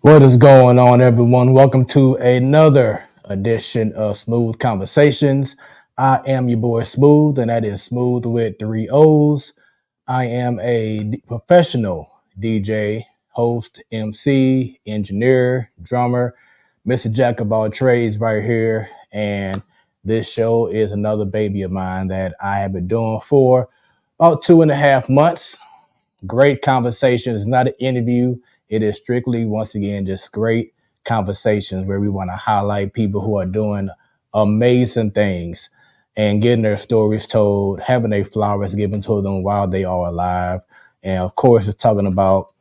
What is going on, everyone? Welcome to another edition of Smooth Conversations. I am your boy Smooth, and that is Smooth with three O's. I am a professional DJ, host, MC, engineer, drummer, Mr. Jack of all trades right here. And this show is another baby of mine that I have been doing for about 2.5 months. Great conversation. It's not an interview. It is strictly, once again, just great conversations where we want to highlight people who are doing amazing things and getting their stories told, having their flowers given to them while they are alive. And of course, it's talking about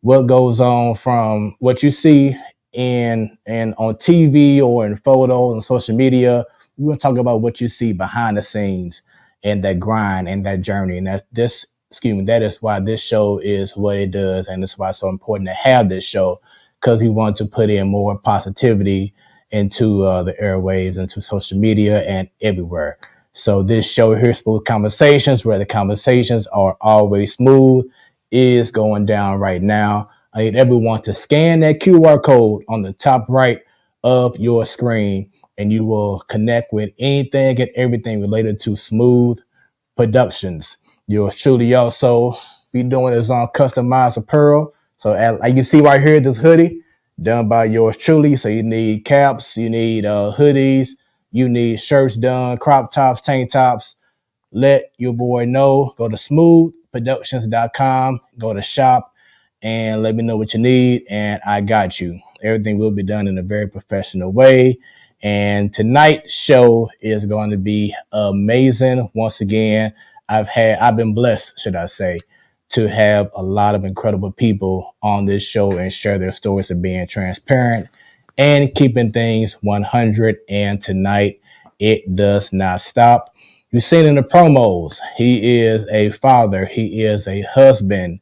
what goes on from what you see in on TV or in photos and social media. We're gonna talk about what you see behind the scenes and that grind and that journey. And that is why this show is what it does, and it's why it's so important to have this show, because we want to put in more positivity into the airwaves, into social media, and everywhere. So this show here, Smooth Conversations, where the conversations are always smooth, is going down right now. I need everyone to scan that QR code on the top right of your screen, and you will connect with anything and everything related to Smooth Productions. Yours truly also be doing his own customized apparel. So like you see right here, this hoodie done by yours truly. So you need caps, you need hoodies, you need shirts done, crop tops, tank tops. Let your boy know. Go to smoothproductions.com, go to shop, and let me know what you need, and I got you. Everything will be done in a very professional way. And tonight's show is going to be amazing. Once again, I've been blessed, should I say, to have a lot of incredible people on this show and share their stories of being transparent and keeping things 100. And tonight, it does not stop. You've seen in the promos, he is a father, he is a husband,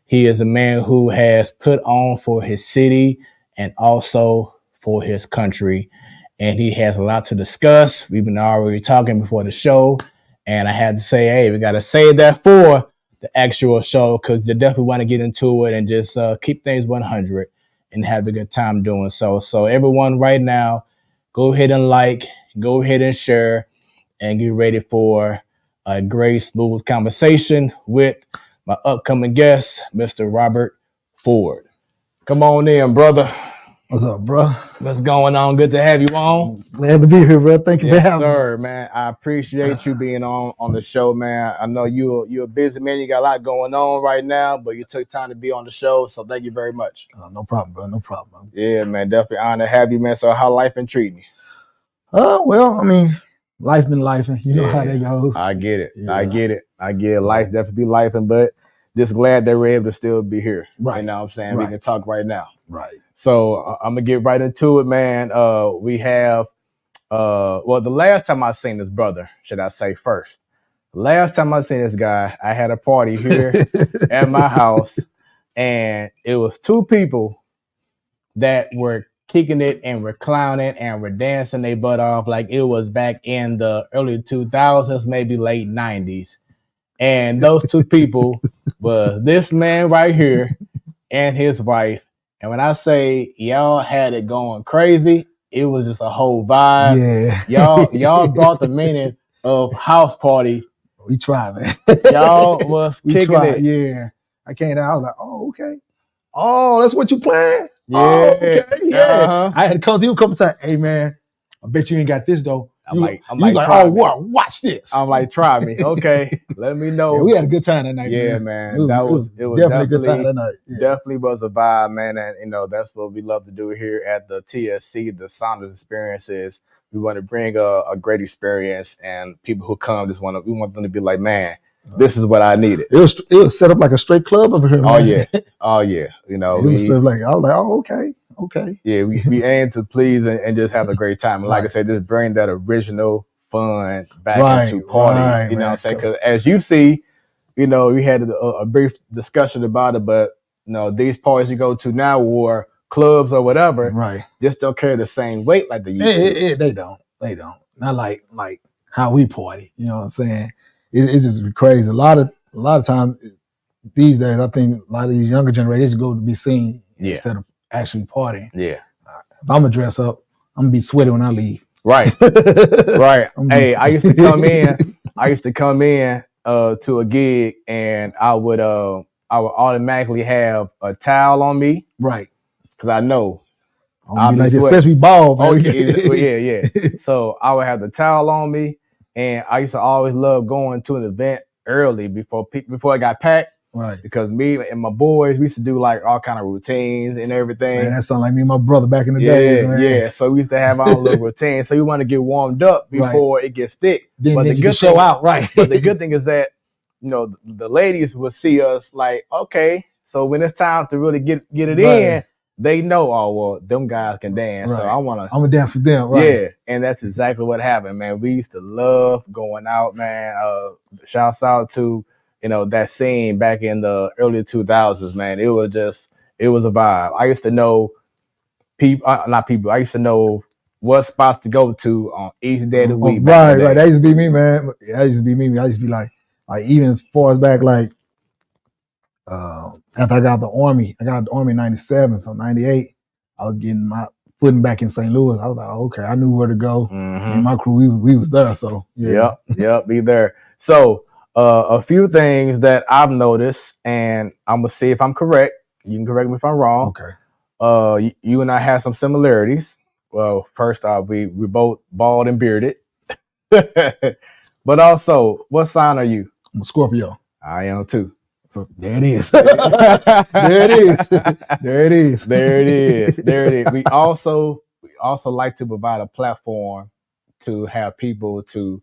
he is a man who has put on for his city and also for his country. And he has a lot to discuss. We've been already talking before the show. And I had to say, hey, we got to save that for the actual show, because you definitely want to get into it and just keep things 100 and have a good time doing so. So everyone right now, go ahead and go ahead and share, and get ready for a great smooth conversation with my upcoming guest, Mr. Robert Ford. Come on in, brother. What's up, bro? What's going on? Good to have you on. Glad to be here, bro. Thank you for having me. Sir, man. I appreciate you being on the show, man. I know you're a busy man. You got a lot going on right now, but you took time to be on the show, so thank you very much. No problem, bro. No problem. Yeah, man. Definitely honored to have you, man. So how life been treating you? Well, I mean, life been lifing. You know how that goes. I get it. Yeah. I get it. Life definitely be lifing, but just glad that we're able to still be here. Right. You know what I'm saying? Right. We can talk right now. Right. So I'm gonna get right into it, man. We have the last time I seen this brother, should I say first? Last time I seen this guy, I had a party here at my house, and it was two people that were kicking it and were clowning and were dancing their butt off like it was back in the early 2000s, maybe late 90s. And those two people were this man right here and his wife. And when I say y'all had it going crazy, it was just a whole vibe. Yeah. Y'all brought the meaning of house party. We tried, man. Y'all was kicking it. Yeah. I came down. I was like, oh, okay. Oh, that's what you playing? Yeah. Oh, okay. Yeah. Uh-huh. I had to come to you a couple times. Hey, man, I bet you ain't got this, though. I'm like, oh, wow, watch this. I'm like, try me. Okay. Let me know. Yeah, we had a good time that night. Yeah, man. It was definitely a good time that night. Yeah. Definitely was a vibe, man. And that's what we love to do here at the TSC, the Sound Experiences. We want to bring a great experience, and people who come we want them to be like, man, this is what I needed. It was set up like a straight club over here. Man. Oh yeah. You know, it was I was like, oh, okay. Yeah, we aim to please and just have a great time. And like I said, just bring that original fun back into parties. You know what I'm saying? Because as you see, you know, we had a brief discussion about it, but you know, these parties you go to now, or clubs or whatever, right, just don't carry the same weight like they used to. They don't. Not like how we party. You know what I'm saying? It's just crazy. A lot of times these days, I think a lot of these younger generations go to be seen instead of actually partying. Yeah. If I'm gonna dress up, I'm gonna be sweaty when I leave. Right. Right. Hey, I used to come in. To a gig, and I would automatically have a towel on me. Right. Because I know I'll be like this, especially bald, man. Yeah. So I would have the towel on me, and I used to always love going to an event early before it got packed. Right. Because me and my boys, we used to do like all kind of routines and everything. Man, that sounds like me and my brother back in the days, man. Yeah. So we used to have our own little routine. So you want to get warmed up before it gets thick. Then the good show out, right? But the good thing is that, the ladies will see us like, okay, so when it's time to really get it in, they know, oh well, them guys can dance. Right. So I'm gonna dance with them, right? Yeah, and that's exactly what happened, man. We used to love going out, man. Shouts out to that scene back in the early 2000s, man. It was a vibe. I used to know I used to know what spots to go to on each day of the week. Right. That used to be me, man. That used to be me. I used to be like even as far as back, like after I got the Army, in 97, so 98, I was getting my footing back in St. Louis. I was like, okay, I knew where to go. Mm-hmm. And my crew, we was there. So yeah. Yep, be there. So a few things that I've noticed, and I'm gonna see if I'm correct. You can correct me if I'm wrong. Okay. You and I have some similarities. Well, first off, we both bald and bearded. But also, what sign are you? I'm a Scorpio. I am too. So there it is. There it is. We also like to provide a platform to have people to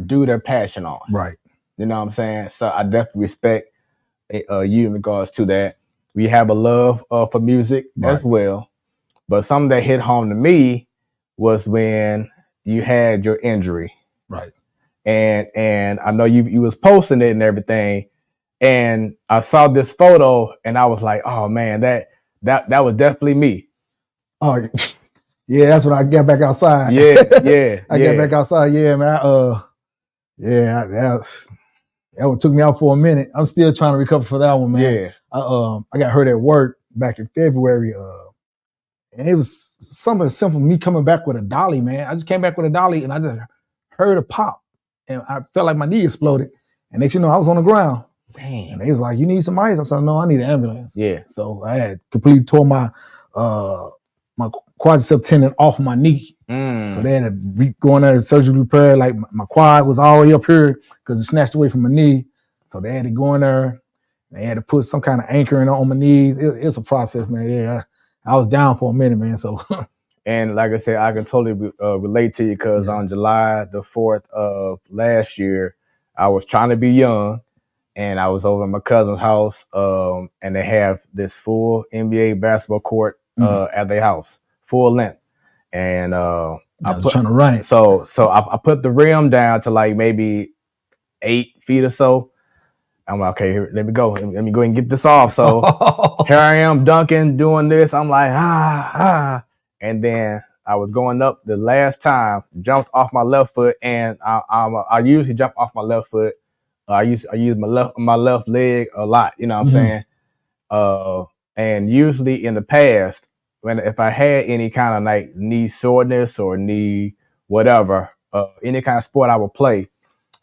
do their passion on. Right. You know what I'm saying? So I definitely respect you in regards to that. We have a love for music as well. But something that hit home to me was when you had your injury. Right. And I know you was posting it and everything. And I saw this photo and I was like, oh man, that was definitely me. Oh yeah, that's when I got back outside. Yeah. I got back outside. Yeah, man. That took me out for a minute. I'm still trying to recover for that one, man. Yeah. I got hurt at work back in February. And it was something simple. Me coming back with a dolly, man. I just came back with a dolly and I just heard a pop. And I felt like my knee exploded. And next you know, I was on the ground. Damn. And they was like, you need some ice? I said, no, I need an ambulance. Yeah. So I had completely tore my quadricep tendon off my knee. So they had to go in there to surgical repair. Like my quad was all the way up here because it snatched away from my knee. So they had to go in there. They had to put some kind of anchoring on my knees. It's a process, man. Yeah, I was down for a minute, man. So, and like I said, I can totally relate to you because on July the 4th of last year, I was trying to be young, and I was over at my cousin's house, and they have this full NBA basketball court at their house, full length. And I was trying to run it. So I put the rim down to like maybe 8 feet or so. I'm like, okay, let me go. Let me go and get this off. So here I am dunking, doing this. I'm like, and then I was going up the last time, jumped off my left foot, and I usually jump off my left foot. I use my left leg a lot. You know what I'm saying? And usually in the past, if I had any kind of like knee soreness or knee whatever, any kind of sport I would play,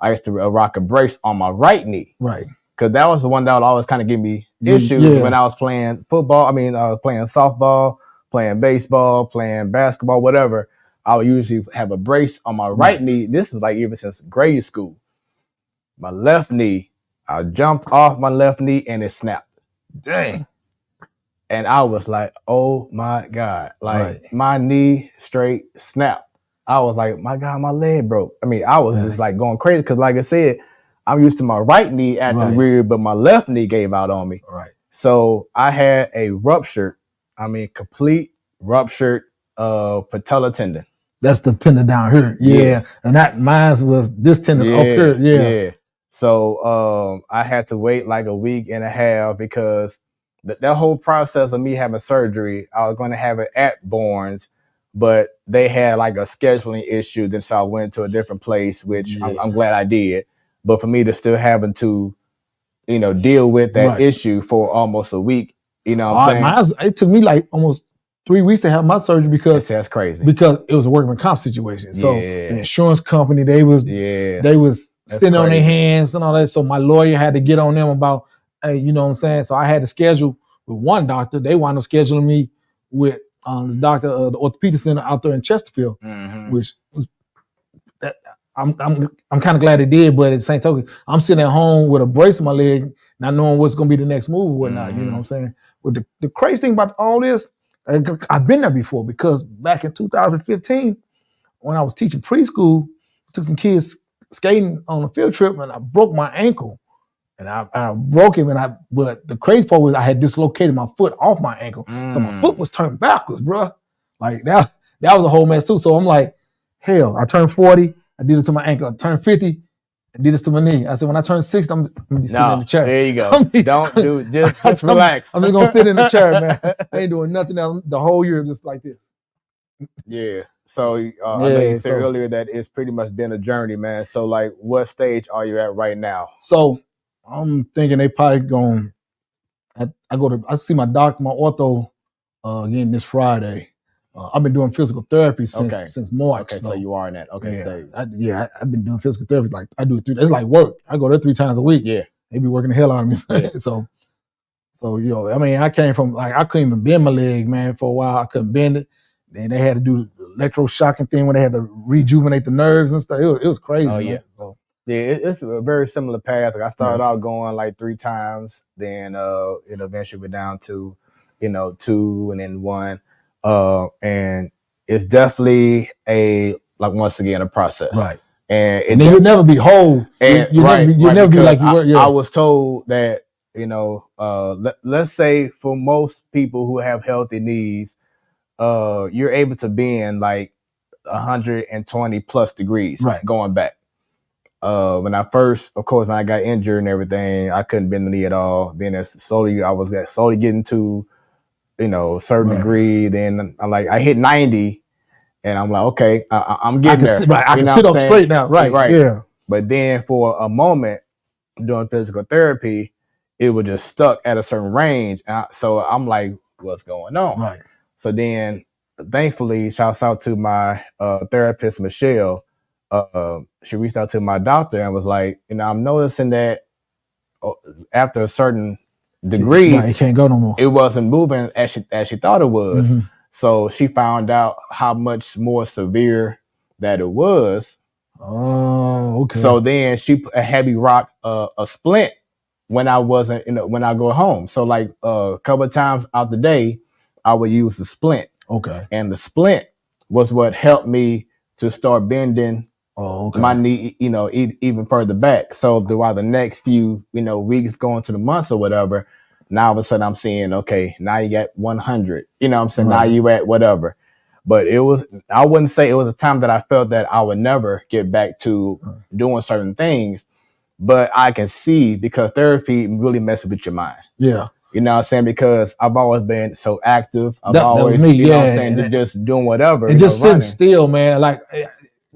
I used to rock a brace on my right knee. Right. Because that was the one that would always kind of give me issues when I was playing football. I mean, I was playing softball, playing baseball, playing basketball, whatever. I would usually have a brace on my right knee. This is like even since grade school. My left knee, I jumped off my left knee and it snapped. Dang. And I was like, oh my God. Like my knee straight snapped. I was like, my God, my leg broke. I mean, I was just like going crazy because like I said, I'm used to my right knee acting weird, but my left knee gave out on me. Right. So I had a complete ruptured patella tendon. That's the tendon down here. Yeah. And that mine was this tendon up here. Yeah. So I had to wait like a week and a half because that whole process of me having surgery, I was going to have it at Bourne's, but they had like a scheduling issue. Then so I went to a different place, which I'm glad I did. But for me to still having to, deal with that issue for almost a week, You know what I'm saying? It took me like almost 3 weeks to have my surgery because that's crazy. Because it was a workman comp situation. So the insurance company, they was sitting on their hands and all that. So my lawyer had to get on them about, hey, you know what I'm saying? So I had to schedule with one doctor. They wound up scheduling me with the doctor, the orthopedic center out there in Chesterfield, which was that I'm kind of glad it did, but at the same token, I'm sitting at home with a brace on my leg, not knowing what's going to be the next move or whatnot. You know what I'm saying? But the crazy thing about all this, I've been there before because back in 2015, when I was teaching preschool, I took some kids skating on a field trip and I broke my ankle. And I broke him, but the crazy part was I had dislocated my foot off my ankle. So my foot was turned backwards, bro. Like that was a whole mess too. So I'm like, hell, I turned 40, I did it to my ankle. I turned 50, I did this to my knee. I said, when I turn 60, I'm gonna be sitting in the chair. There you go. Just relax. I'm just gonna sit in the chair, man. I ain't doing nothing else the whole year just like this. Yeah. So I know you said earlier that it's pretty much been a journey, man. So like, what stage are you at right now? So I'm thinking they probably going. I see my doctor, my ortho, again this Friday. I've been doing physical therapy since March. Okay, so you are in that. Okay, I've been doing physical therapy. Like I do it it's like work. I go there 3 times a week. Yeah, they be working the hell out of me. Yeah. so you know, I mean, I came from like I couldn't even bend my leg, man. For a while, I couldn't bend it. Then they had to do the electroshocking thing where they had to rejuvenate the nerves and stuff. It was crazy. Oh man. yeah. So, yeah, it's a very similar path. Like I started out going like 3 times, then it eventually went down to, 2 and then 1. And it's definitely once again a process. Right. And then you'll never be whole. You'll never be like you were. Yeah. I was told that, let's say for most people who have healthy knees, you're able to bend like 120 plus degrees going back. When I got injured and everything, I couldn't bend the knee at all. Then I was slowly getting to, a certain degree. Then I hit 90 and I'm like, okay, I'm getting there. I can sit up straight now. Right. Yeah. But then for a moment doing physical therapy, it was just stuck at a certain range. So I'm like, what's going on? Right. So then thankfully, shouts out to my therapist, Michelle. She reached out to my doctor and was like, I'm noticing that after a certain degree, it can't go no more. It wasn't moving as she thought it was. Mm-hmm. So she found out how much more severe that it was. Oh, okay. So then she had me rock a splint when I wasn't, when I go home. So like a couple of times out the day, I would use the splint. Okay. And the splint was what helped me to start bending my knee, even further back. So throughout the next few, weeks going to the months or whatever, now all of a sudden I'm seeing, okay, now you got 100, I'm saying now you at whatever. But I wouldn't say it was a time that I felt that I would never get back to doing certain things, but I can see because therapy really messes with your mind. Yeah. You know what I'm saying? Because I've always been so active. I've always, me. You know what I'm saying? Just doing whatever. And just sitting still, man. Like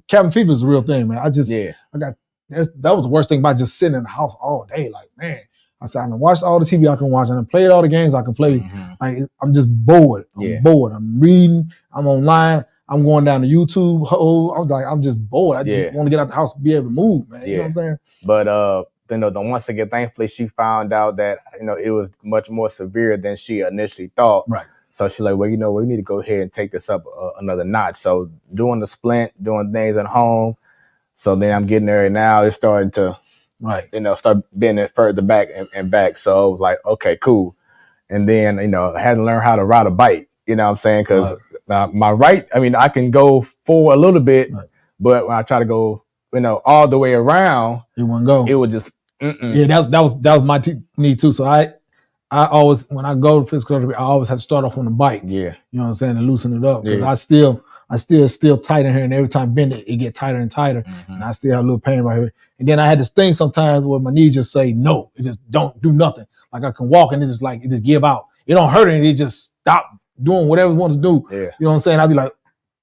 cabin fever is a real thing, man. That was the worst thing about just sitting in the house all day. Like, man, I said, I can watch all the TV I can watch. I can play all the games I can play. Mm-hmm. Like, I'm just bored. I'm bored. I'm reading. I'm online. I'm going down to YouTube. I'm just bored. I just want to get out the house and be able to move, man. You know what I'm saying? But once again, thankfully, she found out that it was much more severe than she initially thought. Right. So she's like, well, we need to go ahead and take this up another notch. So doing the splint, doing things at home. So then I'm getting there now. It's starting to, start bending further back and back. So I was like, okay, cool. And then, I had to learn how to ride a bike. You know what I'm saying? Because my right, I can go forward a little bit, but when I try to go, all the way around, it wouldn't go. It would just. Yeah, that was my knee too. So I always, when I go to physical therapy, I always have to start off on the bike. Yeah, you know what I'm saying, and loosen it up. Because I still tight in here, and every time I bend it, it get tighter and tighter, and I still have a little pain right here. And then I had this thing sometimes where my knee just say no, it just don't do nothing. Like I can walk and it just give out. It don't hurt anything. It just stop doing whatever it wants to do. Yeah. You know what I'm saying? I'd be like,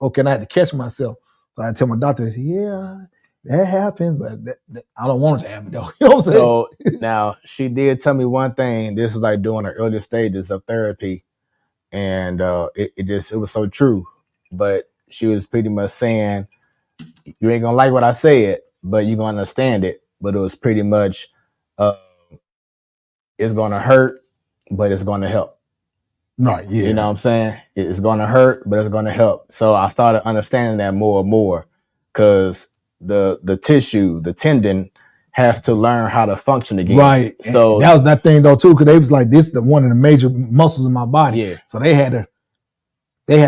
okay, and I had to catch myself. So I tell my doctor, that happens, but I don't want it to happen though. You know what I'm saying? So now she did tell me one thing. This was like during the earlier stages of therapy, and it was so true. But she was pretty much saying, "You ain't gonna like what I said, but you're gonna understand it." But it was pretty much, it's gonna hurt, but it's gonna help. Right. Yeah. You know what I'm saying? It's gonna hurt, but it's gonna help. So I started understanding that more and more, because the tissue, the tendon, has to learn how to function again. Right. So and that was that thing though too, because they was like, this is one of the major muscles in my body. Yeah. So they had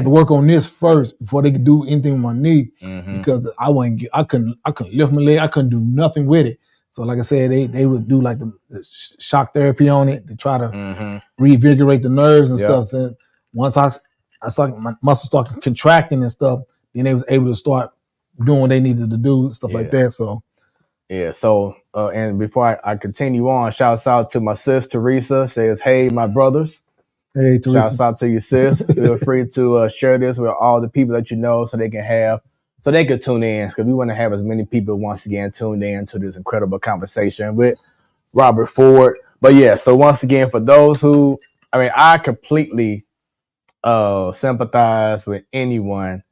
to work on this first before they could do anything with my knee, because I couldn't lift my leg, I couldn't do nothing with it. So like I said, they would do like the shock therapy on it to try to reinvigorate the nerves and stuff. So once I started, my muscles started contracting and stuff, then they was able to start doing what they needed to do, stuff like that. So yeah. So and before I continue on, shouts out to my sis Teresa. Says, "Hey, my brothers." Hey, Teresa. Shouts out to you, sis. Feel free to share this with all the people that you know, so they could tune in, because we want to have as many people once again tuned in to this incredible conversation with Robert Ford. But yeah, so once again, for those who, I completely sympathize with anyone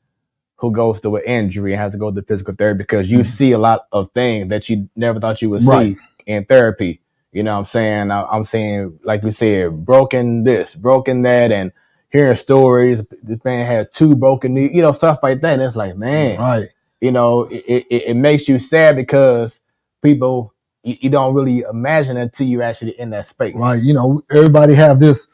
who goes through an injury and has to go to physical therapy, because you see a lot of things that you never thought you would see in therapy. You know what I'm saying? I'm saying, like we said, broken this, broken that, and hearing stories. This man had 2 broken knees, stuff like that. And it's like, man, it makes you sad, because people, you don't really imagine until you're actually in that space. Right. Everybody have this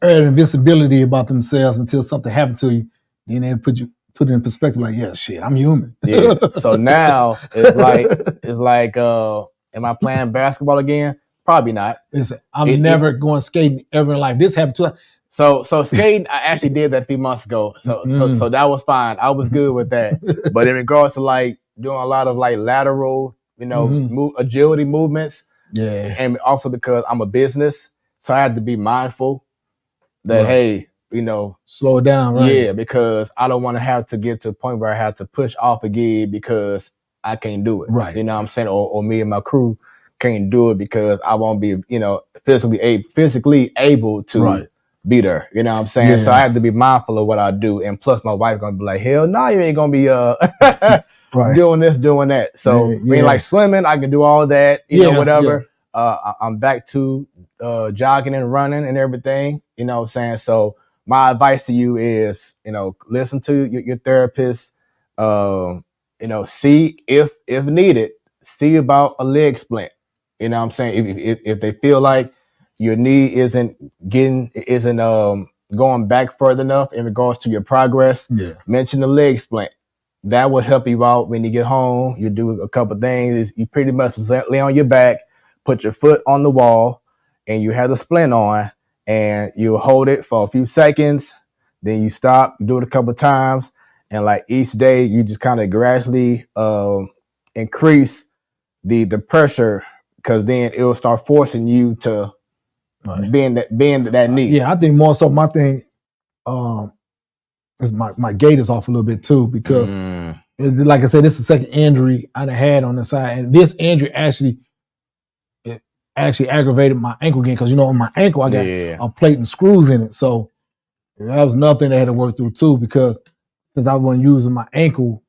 invincibility about themselves until something happened to you. Then they put it in perspective, like, yeah, shit, I'm human. Yeah. So now it's like, am I playing basketball again? Probably not. Listen, I'm never going skating ever in life. This happened to us. So skating, I actually did that a few months ago. So that was fine. I was good with that. But in regards to like doing a lot of like lateral, agility movements. Yeah. And also because I'm a business, so I had to be mindful that, hey, slow down, right? Yeah, because I don't want to have to get to a point where I have to push off again because I can't do it. Right. You know what I'm saying? Or me and my crew can't do it because I won't be, physically able to be there. You know what I'm saying? Yeah. So I have to be mindful of what I do. And plus my wife gonna be like, hell no, you ain't gonna be doing this, doing that. So like swimming, I can do all that, whatever. Yeah. I'm back to jogging and running and everything. You know what I'm saying? So my advice to you is, listen to your therapist, see if needed, see about a leg splint. You know what I'm saying? If they feel like your knee isn't going back further enough in regards to your progress, mention the leg splint. That will help you out when you get home. You do a couple things. You pretty much lay on your back, put your foot on the wall, and you have the splint on, and you hold it for a few seconds. Then you stop, you do it a couple times, and like each day, you just kind of gradually increase the pressure, because then it will start forcing you to bend that knee. Yeah, I think more so my thing is my gait is off a little bit too, because like I said, this is the second injury I had on the side, and this injury actually aggravated my ankle again, because on my ankle I got a plate and screws in it. So that was nothing that I had to work through too, because since I wasn't using my ankle,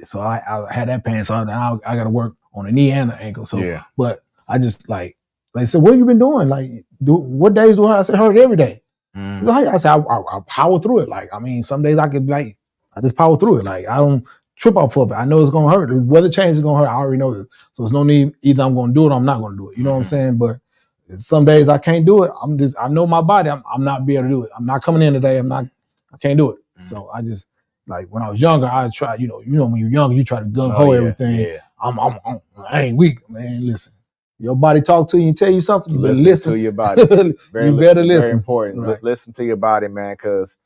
so I had that pain. So now I got to work on the knee and the ankle. So, but I just like I said, what have you been doing? Like, what days do I said hurt every day? I said I power through it. Like, some days I could I just power through it. Like, I don't trip off of it. I know it's gonna hurt. The weather change is gonna hurt. I already know this. So there's no need. Either I'm gonna do it or I'm not gonna do it. You know what I'm saying? But some days I can't do it. I know my body. I'm not be able to do it. I'm not coming in today. I can't do it. So I just, like, when I was younger, I tried, when you're younger, you try to gung ho everything. Yeah. I ain't weak, man. Listen, your body talk to you and tell you something. You listen to your body. You better listen. Very important. Right. Listen to your body, man, because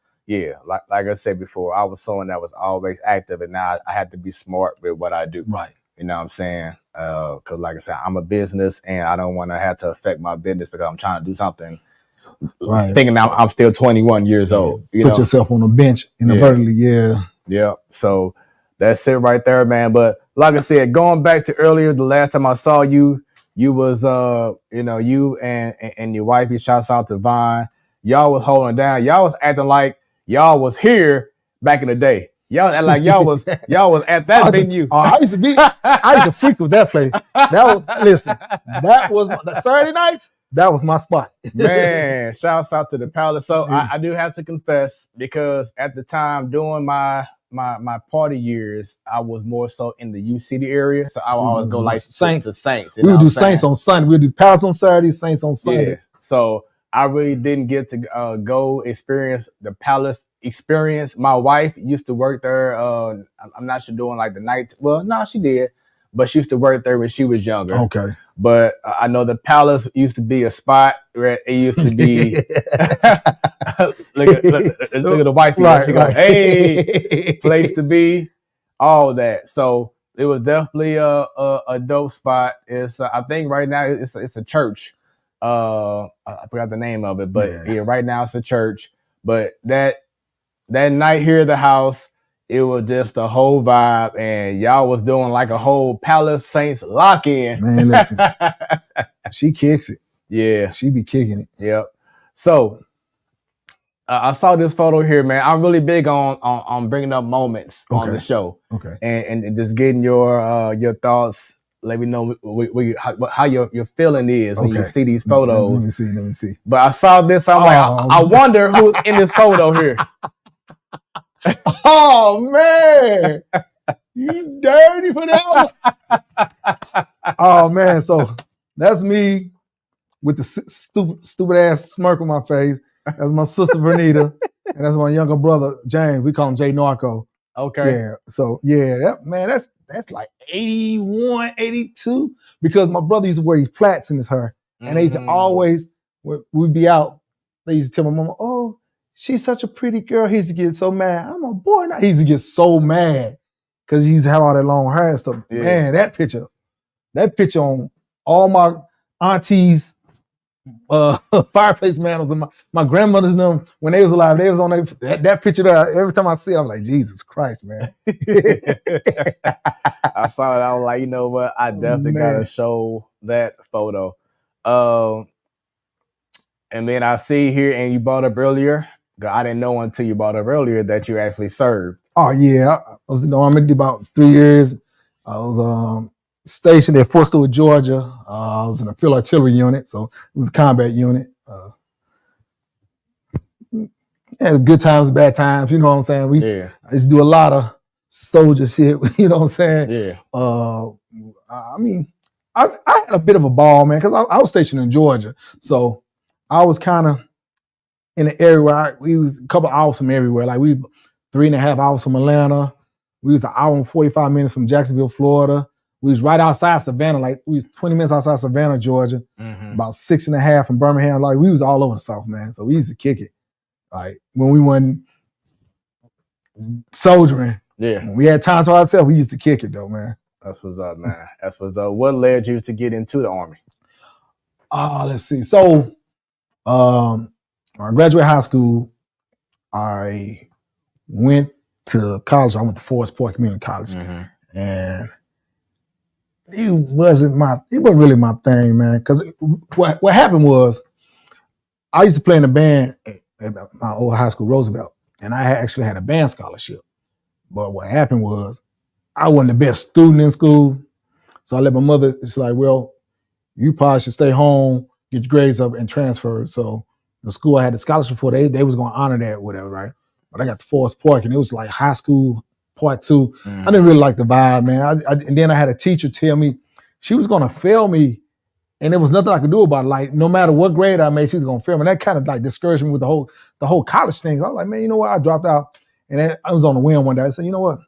like I said before, I was someone that was always active, and now I had to be smart with what I do. Right. You know what I'm saying? Because like I said, I'm a business, and I don't want to have to affect my business because I'm trying to do something. Right. Thinking I'm still 21 years old. Put yourself on a bench inadvertently. Yeah. So, That's it right there, man. But like I said, going back to earlier, the last time I saw you, you was you and your wife. Shouts out to Vine. Y'all was holding down. Y'all was acting like y'all was here back in the day. Y'all like y'all was at that venue. I used to frequent that place. That was Saturday nights. That was my spot. Man, shouts out to the Palace. So I do have to confess, because at the time doing my party years, I was more so in the U City area. So I would always go like Saints. The Saints. We would do Saints on Sunday. We would do Palace on Saturday, Saints on Sunday. Yeah. So I really didn't get to go experience the Palace experience. My wife used to work there. I'm not sure doing like the night. Well, no, she did, but she used to work there when she was younger. Okay. But I know the Palace used to be a spot where it used to be. look at the wifey. Right, she right. Go, hey, place to be. All that. So it was definitely a dope spot. It's I think right now it's a church. I forgot the name of it, but yeah, right now it's a church. But that night here at the house, it was just a whole vibe, and y'all was doing like a whole Palace Saints lock-in. Man, listen, she kicks it. Yeah, she be kicking it. Yep. So I saw this photo here, man. I'm really big on bringing up moments on the show. Okay. And just getting your thoughts. Let me know how your feeling is when you see these photos. Let me see. But I saw this. I'm like, I wonder who's in this photo here. Oh man, you dirty for that one. Oh man, so that's me with the stupid ass smirk on my face. That's my sister Vernita, and that's my younger brother James. We call him Jay Narco. Okay. Yeah. So yeah, that's like 81, 82, because my brother used to wear these plaits in his hair, and they used to always, when we'd be out, they used to tell my mama, "Oh, she's such a pretty girl." He used to get so mad. I'm a boy now. He used to get so mad because he used to have all that long hair and stuff. Yeah. Man, that picture on all my aunties' fireplace mantles, and my grandmothers and them, when they was alive, they was on that picture there. Every time I see it, I'm like, Jesus Christ, man. I saw it. I was like, you know what? I definitely gotta show that photo. And then I see here, and you brought up earlier, I didn't know until you brought up earlier that you actually served. Oh yeah, I was in the Army about 3 years. I was stationed at Fort Stewart, Georgia. I was in a field artillery unit, so it was a combat unit. Had good times, bad times. You know what I'm saying? I used to do a lot of soldier shit. You know what I'm saying? Yeah. I mean, I had a bit of a ball, man, because I was stationed in Georgia, so I was kind of in an area where we was a couple hours from everywhere. Like we 3.5 hours from Atlanta. We was 1 hour and 45 minutes from Jacksonville, Florida. We was right outside Savannah. Like we was 20 minutes outside Savannah, Georgia. About 6.5 from Birmingham. Like we was all over the South, man. So we used to kick it. Like when we went soldiering, when we had time to ourselves, we used to kick it though, man. That's what's up, man. That's what's up. What led you to get into the Army? Let's see. So when I graduated high school, I went to college. I went to Forest Park Community College, and it wasn't really my thing, man. Because what happened was, I used to play in a band at my old high school, Roosevelt, and I actually had a band scholarship. But what happened was, I wasn't the best student in school, so I let my mother. It's like, well, you probably should stay home, get your grades up, and transfer. So the school I had the scholarship for, they was going to honor that, whatever, right? But I got the Forest Park, and it was like high school part 2. I didn't really like the vibe, man. And then I had a teacher tell me she was going to fail me, and there was nothing I could do about it. Like no matter what grade I made, she was going to fail me. And that kind of like discouraged me with the whole college thing. I was like, man, you know what? I dropped out, and I was on the whim one day. I said, you know what?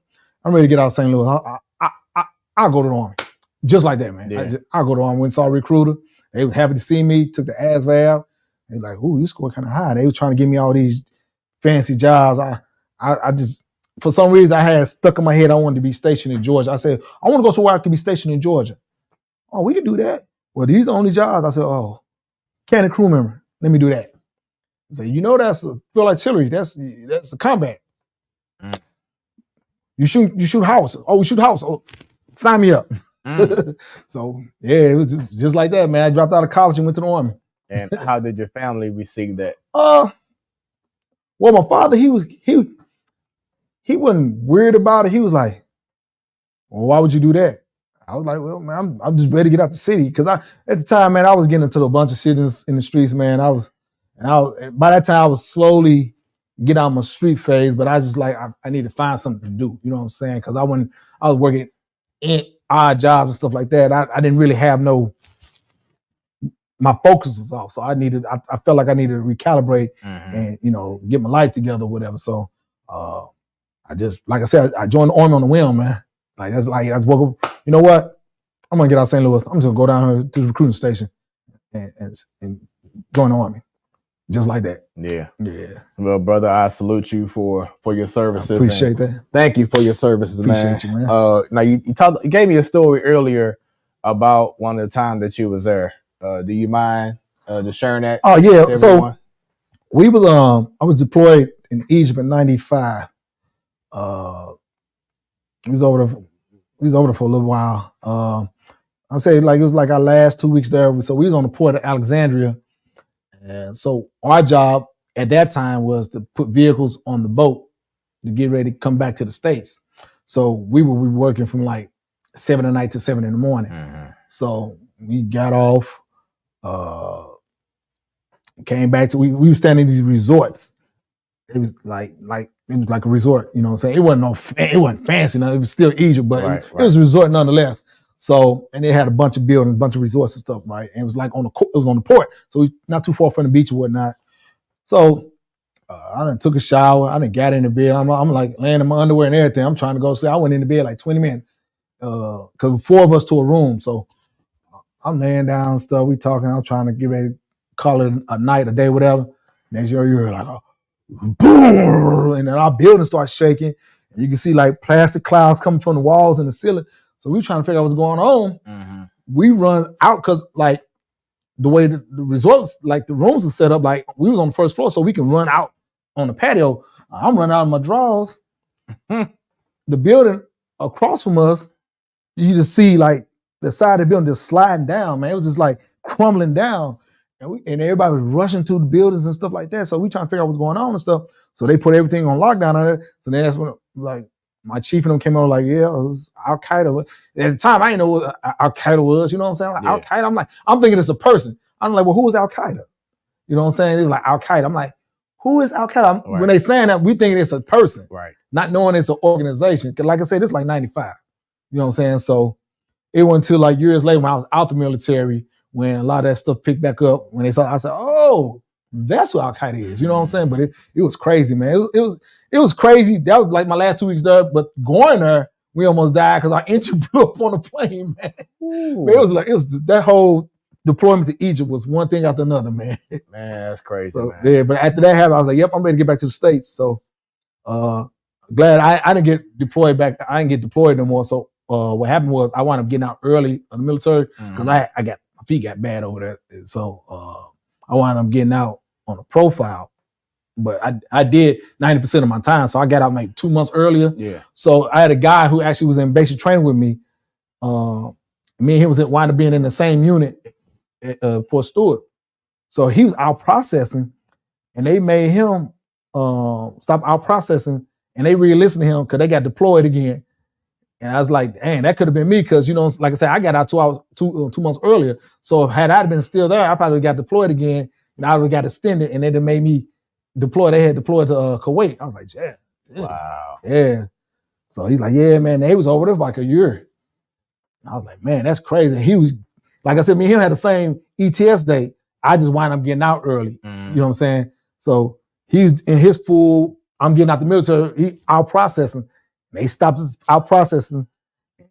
I'm ready to get out of St. Louis. I'll go to the Army, just like that, man. Yeah. I'll go to the Army. Went and saw a recruiter. They was happy to see me. Took the ASVAB. They was like, ooh, you scored kind of high. They was trying to give me all these fancy jobs. I just, for some reason, I had stuck in my head I wanted to be stationed in Georgia. I said, I want to go somewhere I could be stationed in Georgia. Oh, we can do that. Well, these are the only jobs. I said, oh, cannon crew member. Let me do that. I said, you know, that's a field artillery. That's the combat. You shoot house. Oh, we shoot house. Oh, sign me up. So yeah, it was just like that, man. I dropped out of college and went to the Army. And how did your family receive that? Well, my father, he wasn't weird about it. He was like, well, why would you do that? I was like, well, man, I'm just ready to get out the city. Cause at the time, man, I was getting into a bunch of shit in the streets, man. By that time I was slowly get out my street phase, but I was just like, I need to find something to do. You know what I'm saying? Cause I was working in odd jobs and stuff like that. I didn't really have my focus was off. So I felt like I needed to recalibrate and, get my life together or whatever. So I just, like I said, I joined the Army on the whim, man. I woke up, you know what? I'm gonna get out of St. Louis. I'm just gonna go down here to the recruiting station and join the Army. Just like that. Yeah. Yeah. Well, brother, I salute you for your services. I appreciate that. Thank you for your services, appreciate man. You, man. Now you gave me a story earlier about one of the time that you was there. Do you mind just sharing that? Oh yeah. So we was I was deployed in Egypt in '95. We was over there for a little while. I say like it was like our last 2 weeks there. So we was on the port of Alexandria, and so our job at that time was to put vehicles on the boat to get ready to come back to the States. So we were working from like 7 at night to 7 in the morning. So we got off, came back to we were standing in these resorts. It was like a resort, you know what I'm saying? It wasn't fancy, it was still Egypt, but it was a resort nonetheless. So, and it had a bunch of buildings, a bunch of resorts and stuff, right? And it was like it was on the port, so we not too far from the beach and whatnot. So I done took a shower, I done got in the bed. I'm like laying in my underwear and everything. I'm trying to go sleep. I went in the bed like 20 minutes, because 4 of us to a room. So I'm laying down and stuff. We talking. I'm trying to get ready to call it a night, a day, whatever. Next year you're like, boom, and then our building starts shaking. And you can see like plastic clouds coming from the walls and the ceiling. So we trying to figure out what's going on. We run out because like the way the resorts, like the rooms are set up, like we was on the first floor, so we can run out on the patio. I'm running out of my drawers. The building across from us, you just see like the side of the building just sliding down, man. It was just like crumbling down. And everybody was rushing to the buildings and stuff like that. So we trying to figure out what's going on and stuff. So they put everything on lockdown on it. So then that's when like my chief and them came over like, yeah, it was Al Qaeda. At the time, I didn't know what Al Qaeda was. You know what I'm saying? Like, Al Qaeda. I'm thinking it's a person. I'm like, well, who is Al Qaeda? You know what I'm saying? It was like Al Qaeda. I'm like, who is Al Qaeda? When they saying that, we thinking it's a person, not knowing it's an organization. Because like I said, it's like '95. You know what I'm saying? So it wasn't until like years later when I was out the military, when a lot of that stuff picked back up, when they saw, I said, oh, that's what Al Qaeda is. You know what I'm saying? But it was crazy, man. It was crazy. That was like my last 2 weeks there. But going there, we almost died because our engine blew up on the plane, man. But it was that whole deployment to Egypt was one thing after another, man. Man, that's crazy. So, man. Yeah, but after that happened, I was like, yep, I'm ready to get back to the States. So glad I didn't get deployed back. I didn't get deployed no more. So what happened was I wound up getting out early of the military because my feet got bad over there. So I wound up getting out on a profile. But I did 90% of my time. So I got out like 2 months earlier. Yeah. So I had a guy who actually was in basic training with me. Me and him wound up being in the same unit for Stewart. So he was out processing, and they made him stop out processing, and they re-listened to him because they got deployed again. And I was like, dang, that could have been me because, you know, like I said, I got out 2 months earlier. So had I been still there, I probably got deployed again, and I would have got extended, and they made me deploy. They had deployed to Kuwait. I was like, yeah. Wow. Yeah. So he's like, yeah, man, they was over there for like a year. And I was like, man, that's crazy. And he was, like I said, me and him had the same ETS date. I just wind up getting out early. You know what I'm saying? So he's in his full, I'm getting out the military, he out processing. They stopped out processing,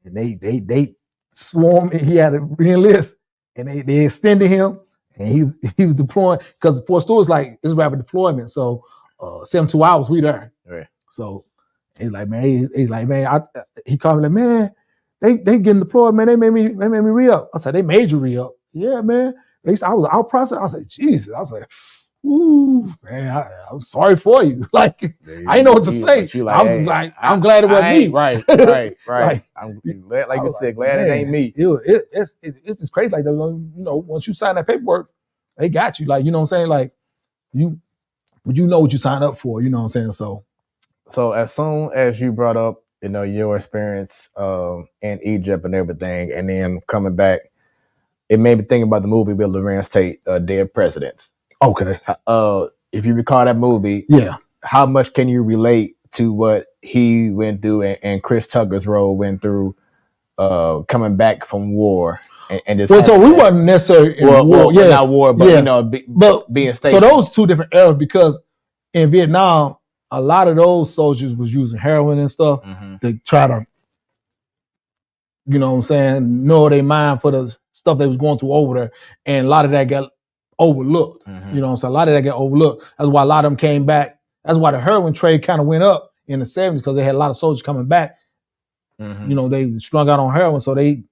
and they swarmed. He had to re-enlist, and they extended him, and he was deploying because Fort Stewart's like it's rapid deployment. So 72 hours we there. Right. So he's like, man, he called me like, man, they getting deployed, man. They made me re-up. I said, they made you re-up. Yeah, man. I was out processing. I said, Jesus. I was like, ooh, man, I'm sorry for you. Like, I didn't know what to say. I was like, I'm glad it wasn't me. Right. Like, I'm glad, like I you was said, like, glad it man, ain't me. It's just crazy. Like, you know, once you sign that paperwork, they got you. Like, you know what I'm saying? Like, you know what you signed up for. You know what I'm saying? So as soon as you brought up, you know, your experience in Egypt and everything, and then coming back, it made me think about the movie with Lorenz Tate, Dead Presidents. Okay. If you recall that movie, yeah, how much can you relate to what he went through and Chris Tucker's role went through coming back from war? And this well, so we wasn't necessarily in war. Well, not war, but you know, but being stationed. So those two different eras, because in Vietnam, a lot of those soldiers was using heroin and stuff to try to, you know what I'm saying, know their mind for the stuff they was going through over there. And a lot of that got overlooked. You know what I'm saying? A lot of that got overlooked. That's why a lot of them came back. That's why the heroin trade kind of went up in the 70s, because they had a lot of soldiers coming back. You know, they strung out on heroin, so they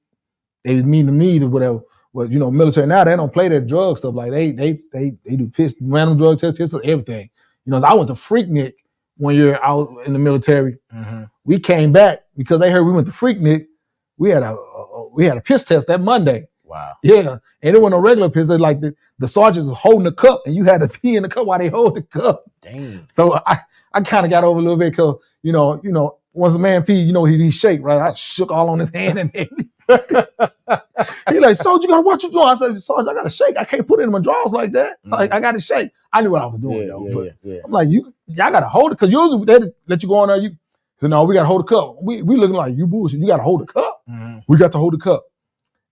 was meeting the need or whatever. But you know, military now, they don't play that drug stuff. Like they do random drug tests, pistols, everything. You know, so I went to Freaknik one year out in the military. We came back because they heard we went to Freaknik. We had a piss test that Monday. Wow. Yeah, and it wasn't a regular piss. Like the sergeants was holding the cup, and you had to pee in the cup while they hold the cup. Dang. So I kind of got over a little bit because you know once a man pee, you know he shake, right? I shook all on his hand and everything. He like, Soldier, you gotta watch what you're doing. I said, Soldier, I gotta shake. I can't put it in my drawers like that. Like I gotta shake. I knew what I was doing though. I'm like, y'all gotta hold it, because usually they let you go on there. You said, no, we gotta hold the cup. We looking like you bullshit. You gotta hold the cup. We got to hold the cup.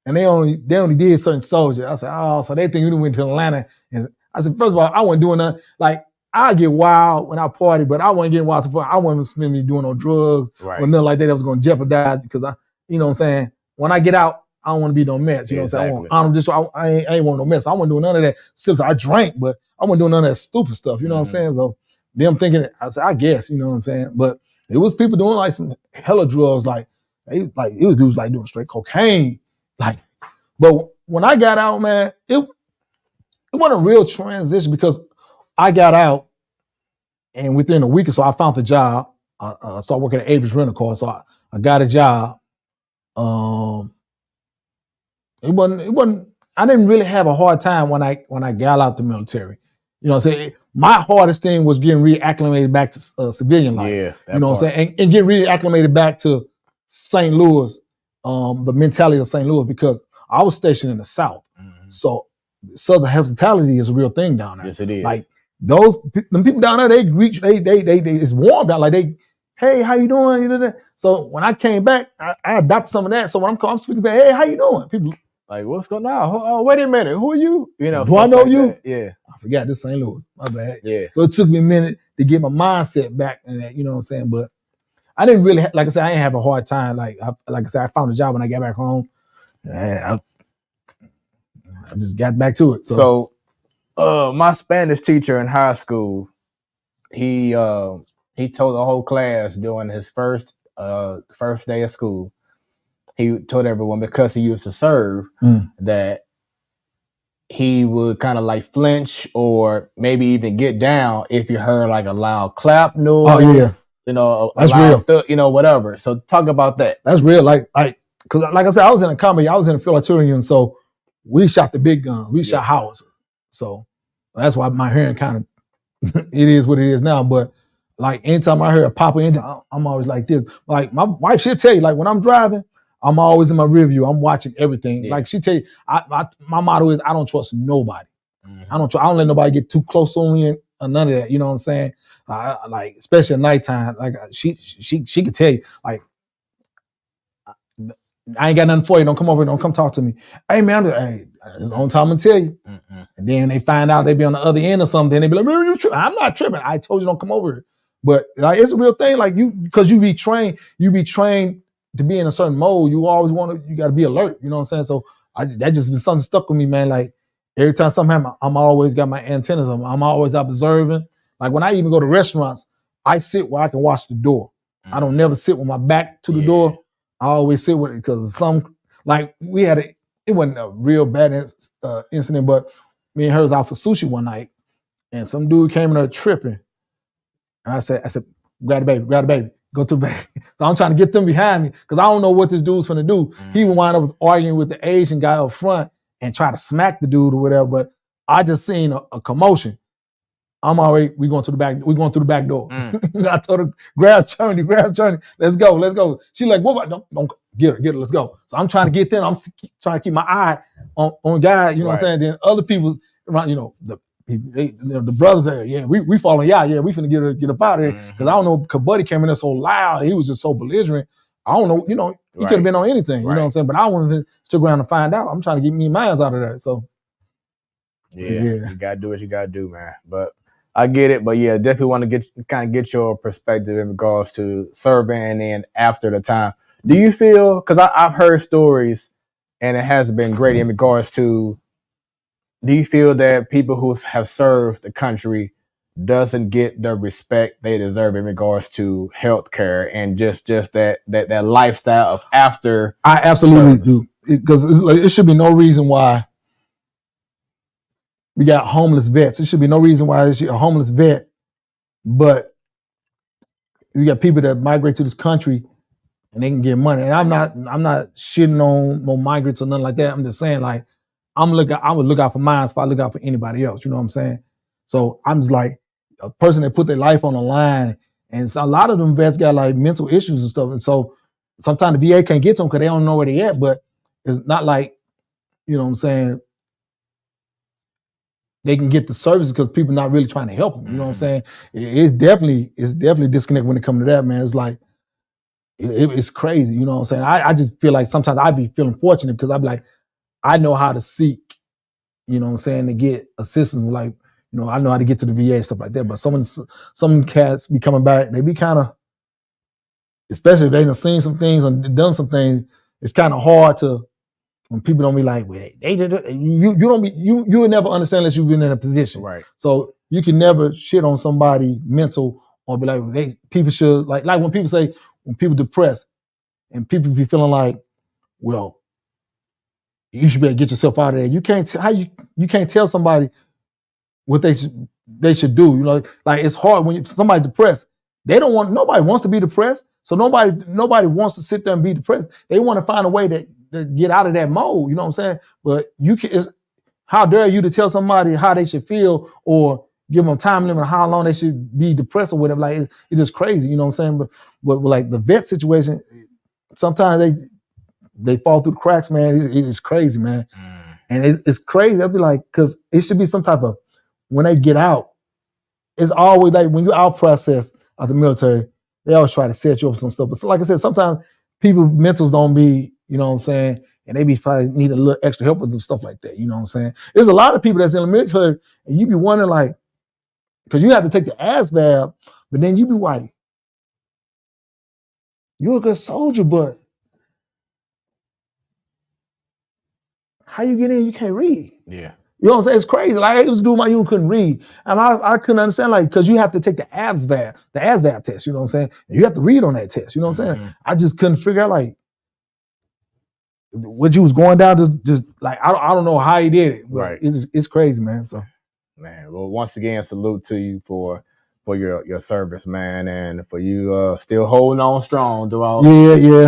And they only did certain soldiers. I said, oh, so they think we went to Atlanta. And I said, first of all, I wasn't doing nothing. Like, I get wild when I party, but I wasn't getting wild to party. I wasn't spending me doing no drugs or nothing like that was going to jeopardize, because you know what I'm saying? When I get out, I don't want to be no mess. You know what I'm saying? I ain't want no mess. I wasn't doing none of that. Still, I drank, but I wasn't doing none of that stupid stuff. You know what I'm saying? So them thinking, I said, I guess, you know what I'm saying? But it was people doing like some hella drugs, like it was dudes like doing straight cocaine. Like, but when I got out, man, it wasn't a real transition, because I got out and within a week or so I found the job. I started working at Avis Rental Car, so I got a job. It wasn't. I didn't really have a hard time when I got out the military. You know what I'm saying? My hardest thing was getting reacclimated back to civilian life. Yeah, you know what I'm saying? And getting reacclimated back to St. Louis, the mentality of St. Louis, because I was stationed in the South. So Southern hospitality is a real thing down there. Yes, it is. Like them people down there, they it's warm down. Like hey, how you doing? You know that. So when I came back, I adopted some of that. So when I'm speaking back, hey, how you doing? People like, what's going on? Oh, wait a minute, who are you? You know, do I know you? That. Yeah, I forgot this St. Louis. My bad. Yeah. So it took me a minute to get my mindset back in that. You know what I'm saying? But I didn't really, like I said, I didn't have a hard time. Like I said, I found a job when I got back home. And I just got back to it. So my Spanish teacher in high school, he told the whole class during his first day of school, he told everyone, because he used to serve, that he would kind of like flinch or maybe even get down if you heard like a loud clap noise. Oh yeah, you know, that's real. You know, whatever. So talk about that. That's real. Like because like I said, I was in a comedy. I was in a Philadelphia, so we shot the big guns. We shot howitzers. So that's why my hearing kind of it is what it is now. But like anytime I hear a pop engine, I'm always like this. Like my wife, she'll tell you, like when I'm driving, I'm always in my rear view. I'm watching everything. Yeah. Like she tell you, my motto is I don't trust nobody. I don't let nobody get too close on me or none of that. You know what I'm saying? Like especially at nighttime. Like she could tell you, like, I ain't got nothing for you. Don't come over. Don't come talk to me. Hey man, it's on time to tell you. And then they find out they be on the other end or something. Then they be like, man, you tripping? I'm not tripping. I told you don't come over here. But like it's a real thing. Like because you be trained to be in a certain mode. You always you got to be alert. You know what I'm saying? So that just been something stuck with me, man. Like every time something happens, I'm always got my antennas on. I'm always observing. Like when I even go to restaurants, I sit where I can watch the door. I don't never sit with my back to the door. I always sit with it because some, like we had it wasn't a real bad incident, but me and her was out for sushi one night, and some dude came in there tripping. And I said, grab the baby, go to the back. So I'm trying to get them behind me because I don't know what this dude's finna do. He would wind up arguing with the Asian guy up front and try to smack the dude or whatever. But I just seen a commotion. I'm already, we going through the back door. I told her, grab Journey, let's go. She like, what about, don't get her, let's go. So I'm trying to get them. I'm trying to keep my eye on guy, you know what I'm saying? Then other people around, the brothers there, we following y'all, we finna get up out of here. Because I don't know, because Buddy came in there so loud, he was just so belligerent. I don't know, he could have been on anything, you know what I'm saying? But I wanted to stick around and find out. I'm trying to get me minds out of there. So you gotta do what you gotta do, man. But I get it, but definitely want to get your perspective in regards to serving and then after the time. Do you feel, because I've heard stories and it hasn't been great in regards to, do you feel that people who have served the country doesn't get the respect they deserve in regards to healthcare and just that lifestyle of after? I absolutely do, because it should be no reason why we got homeless vets. It should be no reason why there's a homeless vet, but you got people that migrate to this country and they can get money. And I'm not shitting on no migrants or nothing like that. I'm just saying, like, I would look out for mine if I look out for anybody else. You know what I'm saying? So I'm just like a person that put their life on the line. And so a lot of them vets got like mental issues and stuff. And so sometimes the VA can't get to them because they don't know where they're at. But it's not like, you know what I'm saying, they can get the services because people not really trying to help them. You know what I'm saying? It's definitely disconnect when it comes to that, man. It's like, it's crazy. You know what I'm saying? I just feel like sometimes I'd be feeling fortunate because I'd be like, I know how to seek, you know what I'm saying, to get assistance. Like, I know how to get to the VA and stuff like that. But some cats be coming back and they be kind of, especially if they done seen some things and done some things, it's kind of hard to, when people don't be like, well, they did it. You will never understand unless you've been in a position. Right. So you can never shit on somebody mental or be like, people should, like when people say, when people depressed and people be feeling like, well, you should be able to get yourself out of there. You can't you can't tell somebody what they should do. Like it's hard when somebody depressed. Nobody wants to be depressed. So nobody wants to sit there and be depressed. They want to find a way to get out of that mode. You know what I'm saying? But how dare you to tell somebody how they should feel or give them a time limit on how long they should be depressed or whatever. Like it's just crazy. You know what I'm saying? But like the vet situation, sometimes they fall through the cracks, man. It's crazy, man. And it's crazy. I'd be like, because it should be some type of, when they get out, it's always like when you're out process of the military, they always try to set you up some stuff. But like I said, sometimes people mentals don't be, you know what I'm saying, and they be probably need a little extra help with stuff like that. You know what I'm saying? There's a lot of people that's in the military, and you be wondering like, because you have to take the ASVAB, but then you be like, you're a good soldier, but how you get in? You can't read. Yeah. You know what I'm saying? It's crazy. Like I was doing my unit, couldn't read. And I couldn't understand, like, because you have to take the ASVAB test, you know what I'm saying? And you have to read on that test, you know what I'm saying? I just couldn't figure out, like, what you was going down, just like, I don't know how he did it. But right. It's crazy, man. So, man, well, once again, salute to you for your service, man, and for you still holding on strong throughout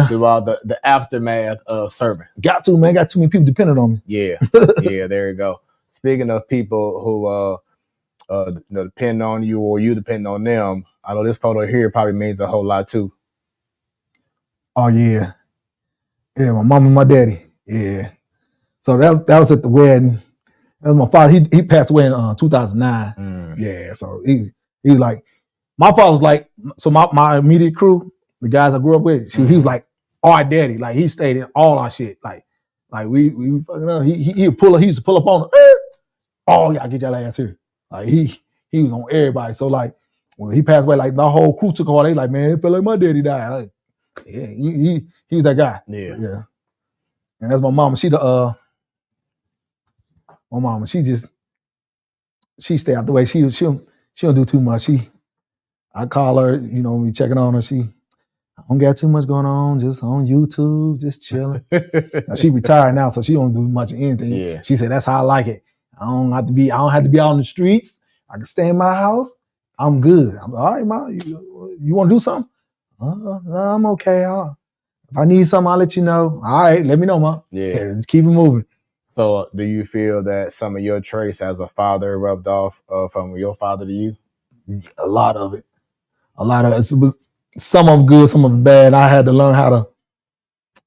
throughout the aftermath of serving. Got too many people depending on me. Yeah, there you go. Speaking of people who depend on you or you depend on them, I know this photo here probably means a whole lot too. Oh yeah, my mom and my daddy. Yeah, so that was at the wedding. That was my father. He passed away in 2009. Yeah, so he was like, my father was like, so my immediate crew, the guys I grew up with, he was like our daddy. Like he stayed in all our shit. Like we fucking up. He used to pull up on us. Oh, y'all get y'all ass here. Like he was on everybody. So like when he passed away, like my whole crew took all. They like, man, it felt like my daddy died. Like, yeah, he was that guy. Yeah. So, yeah. And that's my mama. My mama, she stay out the way. She don't do too much. I call her, we checking on her. I don't got too much going on, just on YouTube, just chilling. Now, she retired now, so she don't do much of anything. Yeah. She said that's how I like it. I don't have to be out in the streets. I can stay in my house. I'm good. I'm all right, Ma. You want to do something? No, I'm okay. If I need something, I'll let you know. All right, let me know, Ma. Yeah. Just keep it moving. So, do you feel that some of your traits as a father rubbed off from your father to you? A lot of it. It was some of it good, some of it bad. I had to learn how to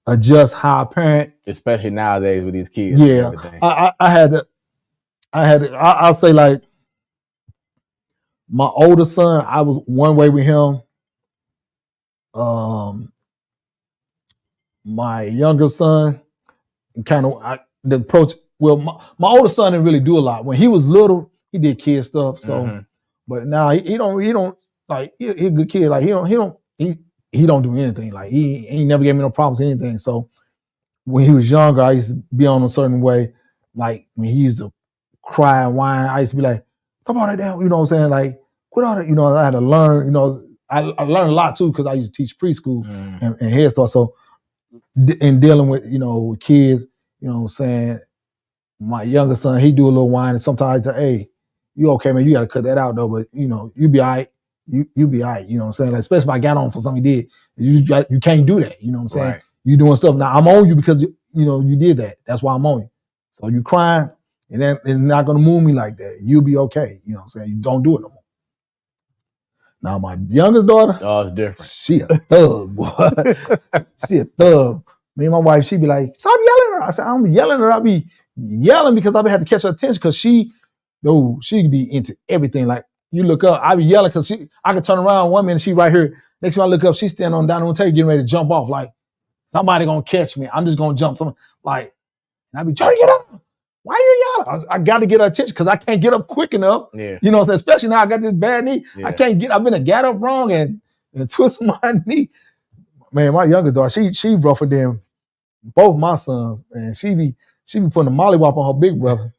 adjust how I parent, especially nowadays with these kids. Yeah, and everything. I had to. I'll say like my older son. I was one way with him. My younger son, kind of the approach. Well, my older son didn't really do a lot. When he was little, he did kid stuff. So, but now he don't like he a good kid. Like he don't do anything. Like he never gave me no problems or anything. So when he was younger, I used to be on a certain way. Like when he used to cry and whine, I used to be like, "Come on, that," you know what I'm saying? Like, quit all that. You know, I had to learn. You know, I learned a lot too because I used to teach preschool and head start. So in dealing with with kids, you know what I'm saying, my younger son, he do a little whine, and sometimes I say, "Hey, you okay, man? You got to cut that out though." But you be all right. You be all right. You know what I'm saying? Like, especially if I got on for something he did, you can't do that. You know what I'm saying? Right. You doing stuff now. I'm on you because you did that. That's why I'm on you. So you crying, and then it's not gonna move me like that. You'll be okay. You know what I'm saying? You don't do it no more. Now my youngest daughter, it's different. She a thug, boy. She a thug. Me and my wife, she be like, "Stop yelling at her." I said, "I'm yelling at her. I be yelling because I be had to catch her attention because she be into everything. Like you look up, I be yelling because I can turn around 1 minute, she right here. Next time I look up, she's standing on down the table getting ready to jump off. Like somebody gonna catch me. I'm just gonna jump. Something like, and I be trying to get up. Why are you yelling? I got to get her attention because I can't get up quick enough. Yeah. You know, especially now I got this bad knee. Yeah. I can't get. I've been got up wrong and twisted my knee. Man, my younger daughter, she rougher than both my sons. And she be putting a mollywop on her big brother.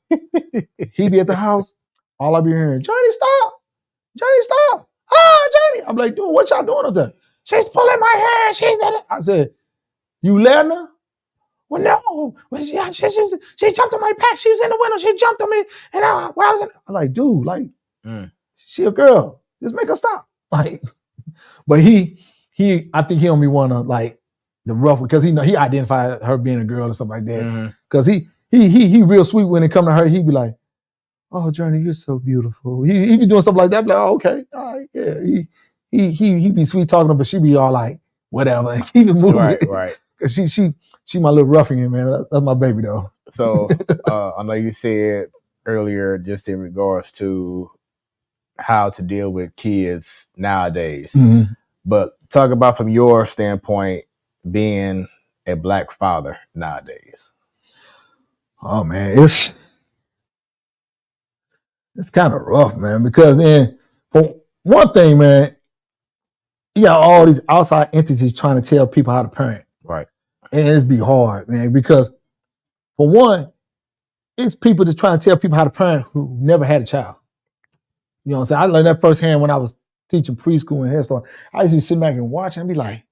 He be at the house. All I be hearing, "Johnny, stop! Johnny, stop! Ah, Johnny!" I'm like, "Dude, what y'all doing up there?" "She's pulling my hair. She's that." I said, "You letting her?" "Well, no. Well, she jumped on my back. She was in the window. She jumped on me, and I was in." I'm like, "Dude, like, she a girl. Just make her stop." Like, but I think he don't be wanna like the rough because he identified her being a girl or something like that. Because he real sweet when it come to her. He be like, "Oh, Journey, you're so beautiful." He be doing stuff like that. Be like, "Oh, okay, all right, yeah." He be sweet talking to her, but she be all like, whatever, and keep it moving. Right. Because she my little ruffian, man. That's my baby though. So I know you said earlier just in regards to how to deal with kids nowadays, but talk about from your standpoint being a Black father nowadays. Oh man, it's kind of rough, man, because then for one thing, man, you got all these outside entities trying to tell people how to parent. Right. And it's be hard, man, because for one, it's people that's trying to tell people how to parent who never had a child. You know what I'm saying? I learned that firsthand when I was teaching preschool and head start. I used to be sitting back and watch and be like,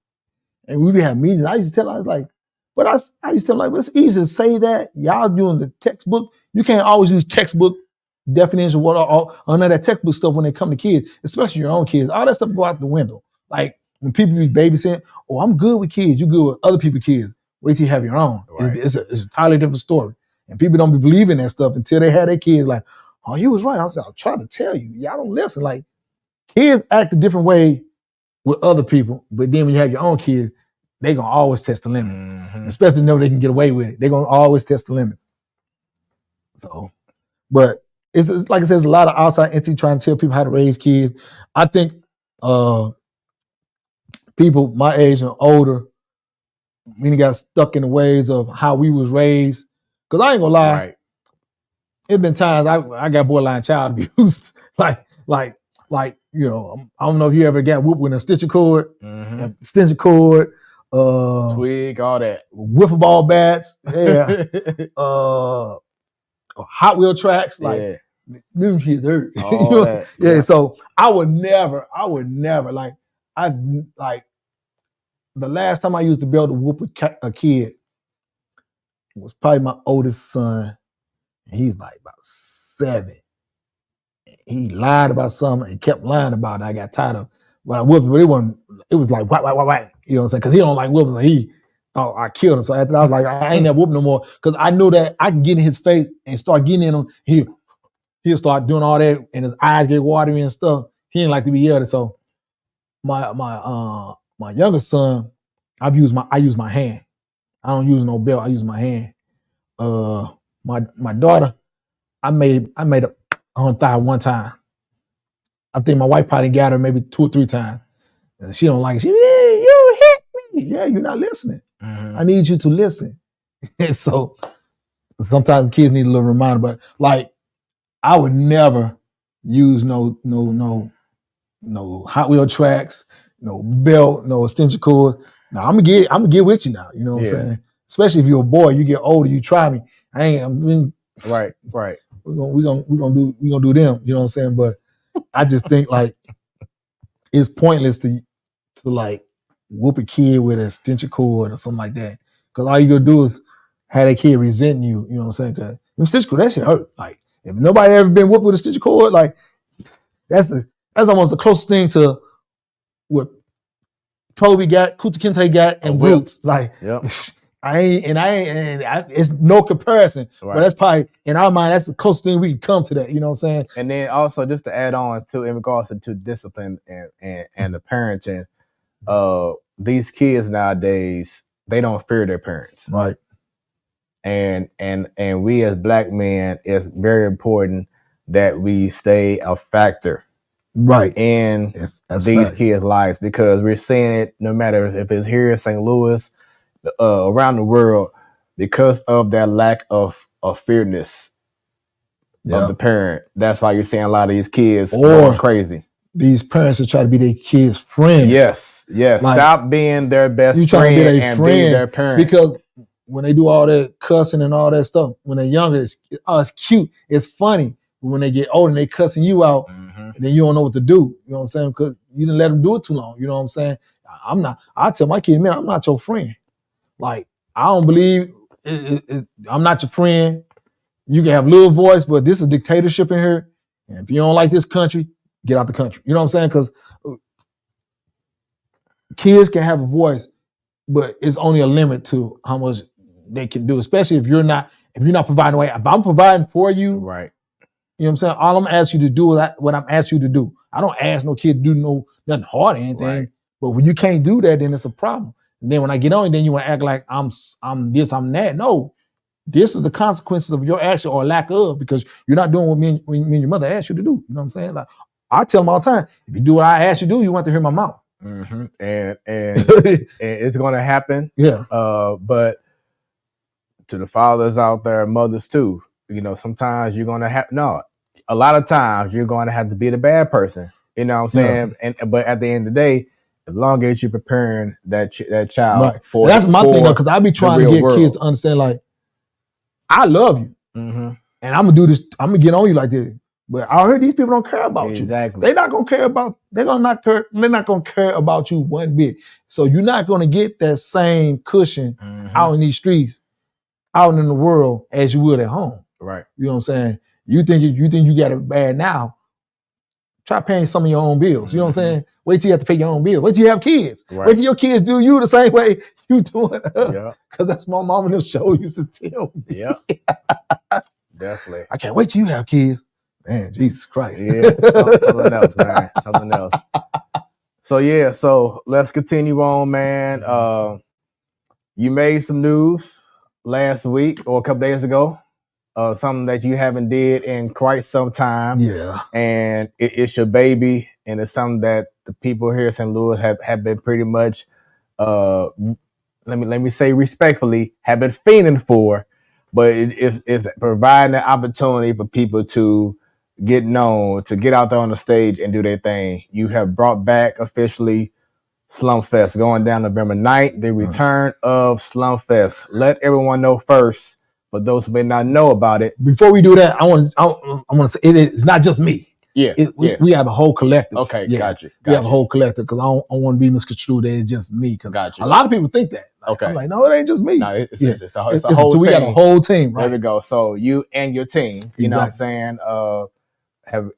and we would have meetings. I used to tell, I was like, but I used to tell like, well, it's easy to say that. Y'all doing the textbook. You can't always use textbook definition or none of that textbook stuff when they come to kids, especially your own kids. All that stuff go out the window. Like when people be babysitting, "Oh, I'm good with kids. You good with other people's kids. Wait till you have your own." Right. It's a entirely different story. And people don't be believing that stuff until they had their kids like, "Oh, you was right." I was like, "I'm trying to tell you. Y'all don't listen." Like kids act a different way with other people, but then when you have your own kids, they gonna always test the limit. Especially know they can get away with it. They're gonna always test the limits. So, but it's like I said, there's a lot of outside entity trying to tell people how to raise kids. I think people my age and older, we got stuck in the ways of how we was raised. Because I ain't gonna lie, right. It's been times I got borderline child abuse. like you know, I don't know if you ever got whooped with a stitcher cord, extension cord, twig, all that, wiffle ball bats, yeah, Hot Wheel tracks, like them kids hurt. That, yeah. So I would never like the last time I used to be able to whoop a kid was probably my oldest son. And he's like about 7. he lied about something and kept lying about it. I got tired of when I whooped him, but it was like whack. You know what I'm saying? Because he don't like whooping. So he thought I killed him. So after I was like, I ain't never whooping no more. Because I knew that I can get in his face and start getting in him. He'll start doing all that and his eyes get watery and stuff. He didn't like to be yelled at. So my youngest son, I use my hand. I don't use no belt. I use my hand. My daughter, I made her on thigh one time. I think my wife probably got her maybe 2 or 3 times. And she don't like it. You hit me. Yeah, you're not listening. Mm-hmm. I need you to listen. And so sometimes kids need a little reminder, but like I would never use no Hot Wheel tracks, no belt, no extension cord. Now I'm gonna get with you now. You know what I'm saying? Especially if you're a boy, you get older, you try me. Right. We're gonna do them. You know what I'm saying? But I just think like it's pointless to like whoop a kid with an extension cord or something like that. Because all you gonna do is have that kid resenting you. You know what I'm saying? Because extension cord, that shit hurt. Like if nobody ever been whooped with a extension cord, like that's almost the closest thing to what Toby got, Kuta Kinte got, and Brutes. Like, yep. It's no comparison. Right. But that's probably in our mind, that's the closest thing we can come to that. You know what I'm saying? And then also just to add on to in regards to discipline and the parenting, these kids nowadays, they don't fear their parents. Right. And we as Black men, it's very important that we stay a factor. Right. In these kids' lives, because we're seeing it no matter if it's here in St. Louis, around the world, because of that lack of fairness of the parent. That's why you're seeing a lot of these kids going crazy. These parents that try to be their kids' friends. Yes. Like, stop being their best friend and be their parent. Because when they do all that cussing and all that stuff, when they're younger, it's cute, it's funny. But when they get older and they cussing you out, then you don't know what to do. You know what I'm saying? Because you didn't let them do it too long. You know what I'm saying? I tell my kids, man, I'm not your friend. Like, I don't believe I'm not your friend. You can have a little voice, but this is dictatorship in here. And if you don't like this country, get out the country. You know what I'm saying? Because kids can have a voice, but it's only a limit to how much they can do, especially if you're not providing away. If I'm providing for you, right. You know what I'm saying? All I'm asking you to do is what I'm asking you to do. I don't ask no kid to do nothing hard or anything. Right. But when you can't do that, then it's a problem. And then when I get on, then you want to act like I'm this, I'm that. No, this is the consequences of your action or lack of, because you're not doing what me and your mother asked you to do. You know what I'm saying? Like, I tell them all the time, if you do what I asked you to do, you want to hear my mouth. Mm-hmm. And it's going to happen. Yeah. But to the fathers out there, mothers too, sometimes you're going to have, a lot of times you're going to have to be the bad person. You know what I'm saying? Yeah. But at the end of the day, as long as you're preparing that child for that's my thing, though, because I be trying to get kids to understand, like, I love you, and I'm gonna do this. I'm gonna get on you like this. But I heard these people don't care about you. They're not gonna care about. They're not gonna care about you one bit. So you're not gonna get that same cushion out in these streets, out in the world, as you would at home. Right. You know what I'm saying? You think you got it bad now. Try paying some of your own bills. You know what I'm saying? Wait till you have to pay your own bills. Wait till you have kids. Right. Wait till your kids do you the same way you doing us. Yeah. Because that's my mom in the show used to tell me. Yeah. Definitely. I can't wait till you have kids. Man, Jesus Christ. Yeah. Something else, man. Something else. So let's continue on, man. You made some news last week or a couple days ago. Something that you haven't did in quite some time. Yeah. And it's your baby, and it's something that the people here in St. Louis have been pretty much let me say respectfully, have been fiending for, but it's providing an opportunity for people to get known, to get out there on the stage and do their thing. You have brought back officially Slumfest, going down November 9th, the return of Slumfest. Let everyone know first, for those who may not know about it. Before we do that, I want to say it's not just me. Yeah, we have a whole collective. Okay, got you. We have a whole collective, because I don't want to be misconstrued that it's just me. Because a lot of people think that. Like, okay, I'm like, no, it ain't just me. No, it's a whole team. We got a whole team. Right? There we go. So you and your team. You know what I'm saying? have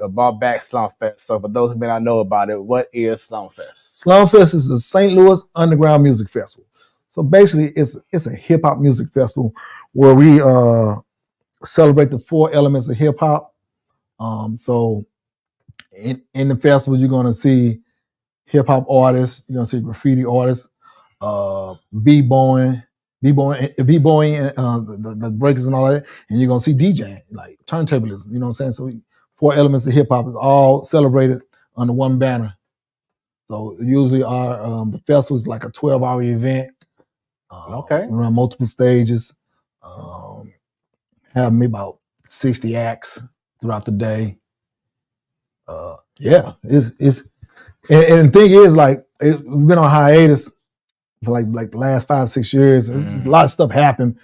brought back Slump Fest. So for those who may not know about it, what is Slump Fest? Slump Fest is the St. Louis Underground Music Festival. So basically, it's a hip hop music festival where we celebrate the 4 elements of hip hop. So in the festival, you're going to see hip hop artists, you're going to see graffiti artists, b-boying, the breakers and all that, and you're going to see DJing, like turntablism, you know what I'm saying? So 4 elements of hip hop is all celebrated under one banner. So usually the festival is like a 12-hour event. Okay. We run multiple stages. Have maybe about 60 acts throughout the day. It's and the thing is, like, we've been on hiatus for like the last 5-6 years. A lot of stuff happened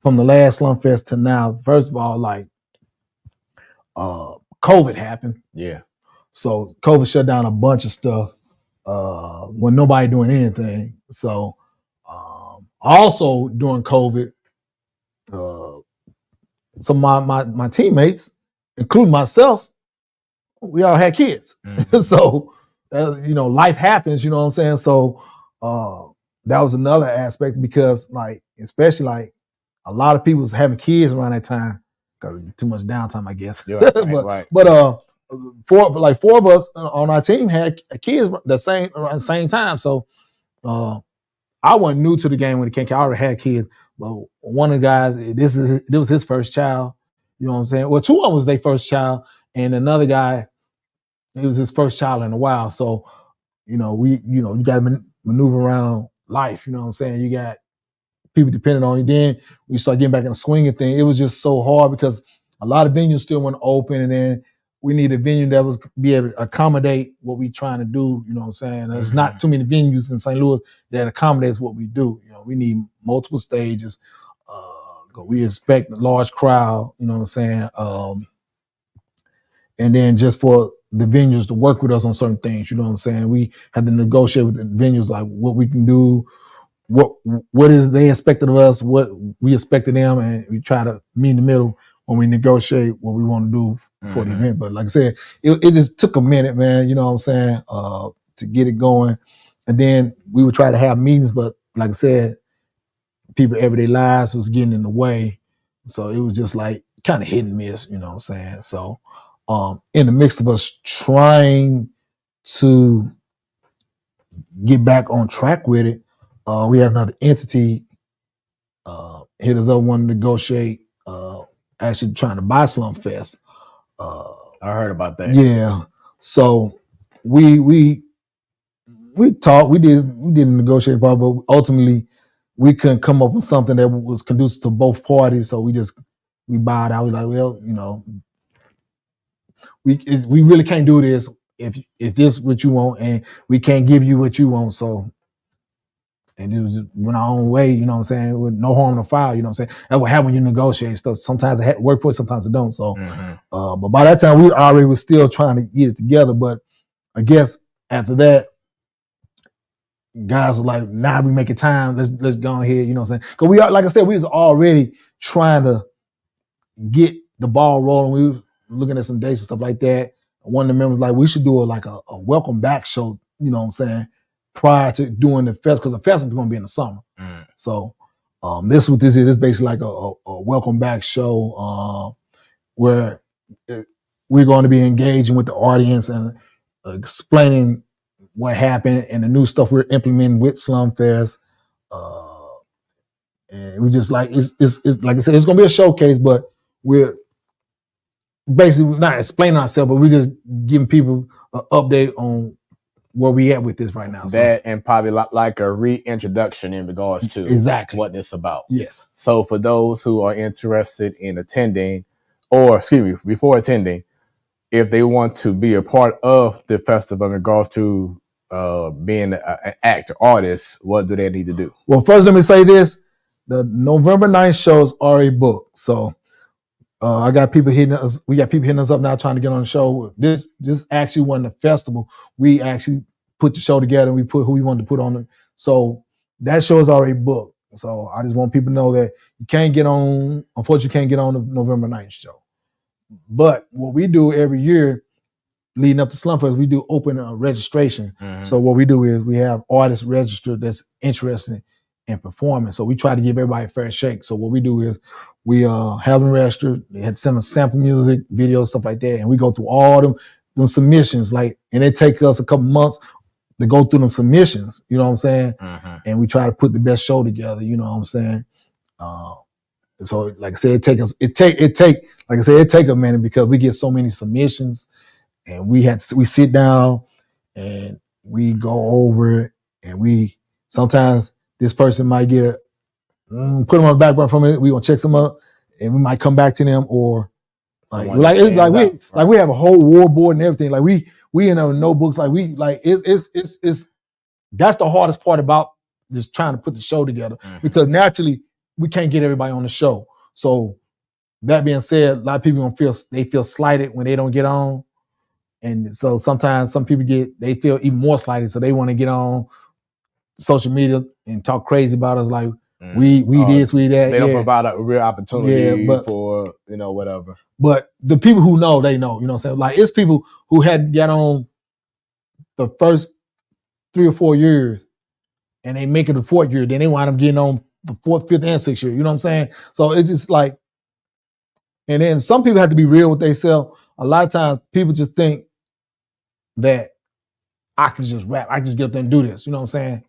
from the last Slump Fest to now. First of all, like COVID happened. Yeah. So COVID shut down a bunch of stuff when nobody doing anything. So also during COVID, some of my teammates, including myself, we all had kids. So life happens, you know what I'm saying? So that was another aspect, because like, especially like a lot of people was having kids around that time because too much downtime, I guess. Right, right. But 4 of us on our team had kids around the same time. So I wasn't new to the game when it came. I already had kids, but one of the guys, this was his first child. You know what I'm saying? Well, 2 of them was their first child, and another guy, it was his first child in a while. So, you got to maneuver around life. You know what I'm saying? You got people depending on you. Then we start getting back in the swing of things. It was just so hard because a lot of venues still weren't open, and then we need a venue that was be able to accommodate what we trying to do. You know what I'm saying? There's not too many venues in St. Louis that accommodates what we do. We need multiple stages. We expect a large crowd. You know what I'm saying? And then just for the venues to work with us on certain things. You know what I'm saying? We had to negotiate with the venues, like what we can do, what is they expected of us, what we expected them, and we try to meet in the middle when we negotiate what we want to do for the event. But like I said, it just took a minute, man. You know what I'm saying? To get it going. And then we would try to have meetings, but like I said, people everyday lives was getting in the way. So it was just like kind of hit and miss, you know what I'm saying? So in the mix of us trying to get back on track with it, we have another entity hit us up, wanting to negotiate, actually trying to buy Slump Fest. I heard about that. Yeah. So we talked, we didn't negotiate, but ultimately we couldn't come up with something that was conducive to both parties. So we bowed out. We like, well, we really can't do this if this is what you want, and we can't give you what you want. So, and it was just went our own way, you know what I'm saying, with no harm, no foul, you know what I'm saying. That's what happens when you negotiate stuff. Sometimes it work for it, sometimes it don't. So, but by that time we already was still trying to get it together. But I guess after that, guys were like, nah, we making time. Let's go ahead, you know what I'm saying. Because we are, like I said, we was already trying to get the ball rolling. We were looking at some dates and stuff like that. One of the members like, we should do a welcome back show, you know what I'm saying, prior to doing the fest, because the festival is going to be in the summer. So this is what this is. It's basically like a welcome back show where we're going to be engaging with the audience and explaining what happened and the new stuff we're implementing with Slump Fest. And we just like, it's like I said, it's going to be a showcase, but we're basically not explaining ourselves, but we're just giving people an update on where we at with this right now. That, and probably like a reintroduction in regards to exactly what it's about. Yes. So for those who are interested in attending, or excuse me, before attending, if they want to be a part of the festival in regards to being an actor, artist, what do they need to do? Well, first, let me say this. The November 9th shows are a book. So I got people hitting us. We got people hitting us up now trying to get on the show. This actually wasn't a festival. We actually put the show together and we put who we wanted to put on it. So that show is already booked. So I just want people to know that you can't get on, unfortunately, you can't get on the November 9th show. But what we do every year leading up to Slumfest, we do open registration. So what we do is we have artists registered that's interested in performing. So we try to give everybody a fair shake. So what we do is we have them registered. They had to send us sample music, videos, stuff like that, and we go through all them submissions. Like, and it takes us a couple months to go through them submissions. You know what I'm saying? And we try to put the best show together. You know what I'm saying? So like I said, it take a minute because we get so many submissions, and we sit down and we go over it, and we sometimes this person might get put them on the back burner from it. We gonna check some up, and we might come back to them, or we have a whole war board and everything. Like we in our notebooks, it's that's the hardest part about just trying to put the show together, because naturally we can't get everybody on the show. So that being said, a lot of people feel slighted when they don't get on. And so sometimes some people they feel even more slighted. So they want to get on social media and talk crazy about us. Like we this, we that. They don't provide a real opportunity for, whatever. But the people who know, they know, you know what I'm saying? Like, it's people who hadn't got on the first 3 or 4 years and they make it the 4th year. Then they wind up getting on the 4th, 5th, and 6th year. You know what I'm saying? So it's just like, and then some people have to be real with themselves. A lot of times people just think that I can just rap. I just get up there and do this. You know what I'm saying?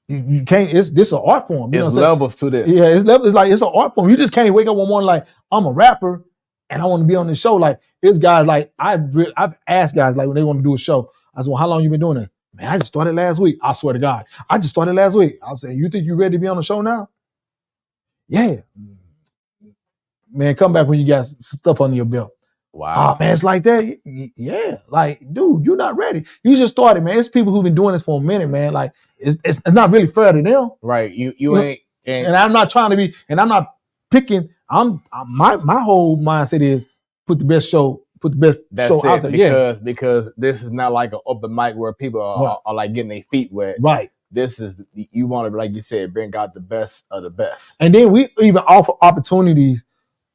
You can't. This is an art form. You know what I'm saying? Levels to this. Yeah, it's like it's an art form. You just can't wake up one morning like, I'm a rapper and I want to be on this show. Like, it's guys like I've asked guys like when they want to do a show. I said, well, how long you been doing this? Man, I just started last week. I swear to God, I just started last week. I say, you think you ready to be on the show now? Yeah. Man, come back when you got stuff under your belt. Wow. Oh, man, it's like that? Yeah. Like, dude, you're not ready. You just started, man. It's people who've been doing this for a minute, man. Like, it's not really fair to them. Right. You ain't. And I'm not trying to be, and I'm not picking. My whole mindset is put the best show out there. Because this is not like an open mic where people are like getting their feet wet. Right. This is, you want to, like you said, bring out the best of the best. And then we even offer opportunities.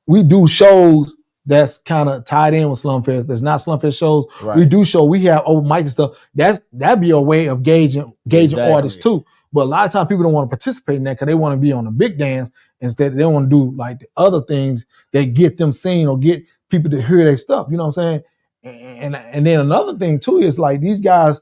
We do shows that's kind of tied in with Slumfest. That's not Slumfest shows. Right. We have open mic and stuff. That'd be a way of gauging artists too. But a lot of times people don't want to participate in that because they want to be on the big dance instead. They don't want to do like the other things that get them seen or get people to hear their stuff. You know what I'm saying? And then another thing too is like these guys.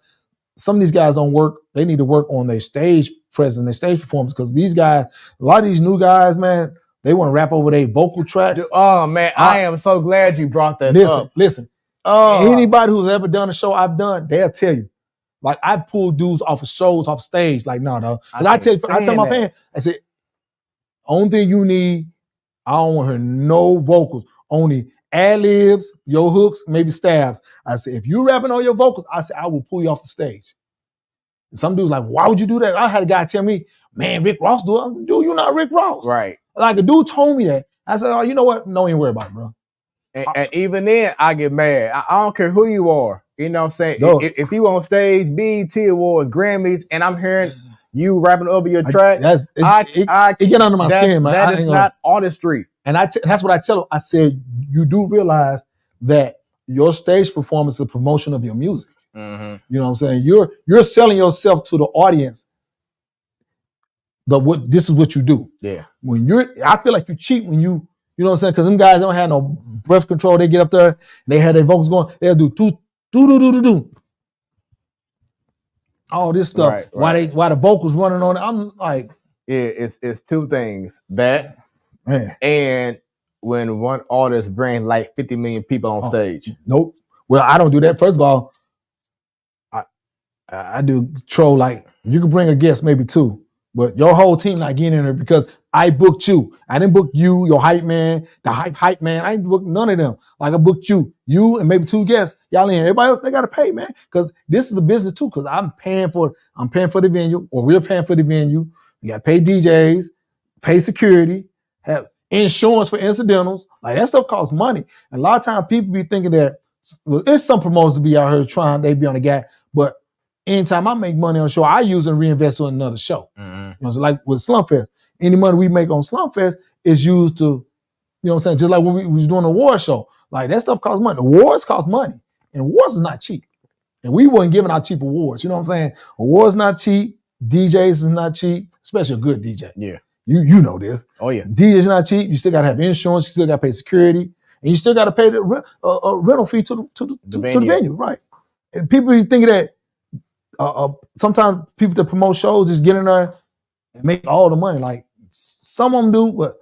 Some of these guys don't work. They need to work on their stage presence, their stage performance, because these guys, a lot of these new guys, man, they want to rap over their vocal tracks. Oh man, I am so glad you brought that up. Listen. Anybody who's ever done a show I've done, they'll tell you. Like, I pull dudes off of shows, off stage. Like, no. I tell my fans, I said, only thing you need, I don't want to hear no vocals. Only ad-libs, your hooks, maybe stabs. I said, if you rapping on your vocals, I said, I will pull you off the stage. And some dudes like, why would you do that? I had a guy tell me, man, Rick Ross do it. Dude, you're not Rick Ross. Right. Like, a dude told me that. I said, oh, you know what? No, ain't worry about it, bro. And even then, I get mad. I don't care who you are. You know what I'm saying? If you on stage, BET Awards, Grammys, and I'm hearing you rapping over your track, it get under my skin, man. That is not artistry. And that's what I tell them. I said, you do realize that your stage performance is a promotion of your music. Mm-hmm. You know what I'm saying? You're selling yourself to the audience. This is what you do. Yeah. I feel like you cheat when you know what I'm saying? Because them guys don't have no breath control. They get up there, and they have their vocals going. They'll do do all this stuff. Right. Why the vocals running on it? I'm like, yeah, it's two things. That man. And when one artist brings like 50 million people on stage. Nope. Well, I don't do that. First of all, I do troll. Like, you can bring a guest, maybe 2, but your whole team not getting in there because I booked you. I didn't book you, your hype man, the hype man. I didn't book none of them. Like, I booked you and maybe 2 guests. Y'all in here. Everybody else, they gotta pay, man. Because this is a business too. Because I'm paying for the venue, or we're paying for the venue. You gotta pay DJs, pay security, have insurance for incidentals. Like, that stuff costs money. And a lot of times people be thinking that, well, there's some promoters to be out here they be on the guy, but anytime I make money on a show, I use and reinvest on another show. Mm-hmm. You know, so like with Slumfest, any money we make on Slumfest is used to, you know what I'm saying? Just like when we was doing a award show. Like that stuff costs money. Awards cost money, and awards is not cheap. And we weren't giving out cheap awards. You know what I'm saying? Awards not cheap. DJs is not cheap, especially a good DJ. Yeah. You know this. Oh yeah. DJ's not cheap. You still gotta have insurance. You still gotta pay security, and you still gotta pay the rental fee to the venue, right? And people thinking that sometimes people that promote shows just get in there and make all the money. Like some of them do, but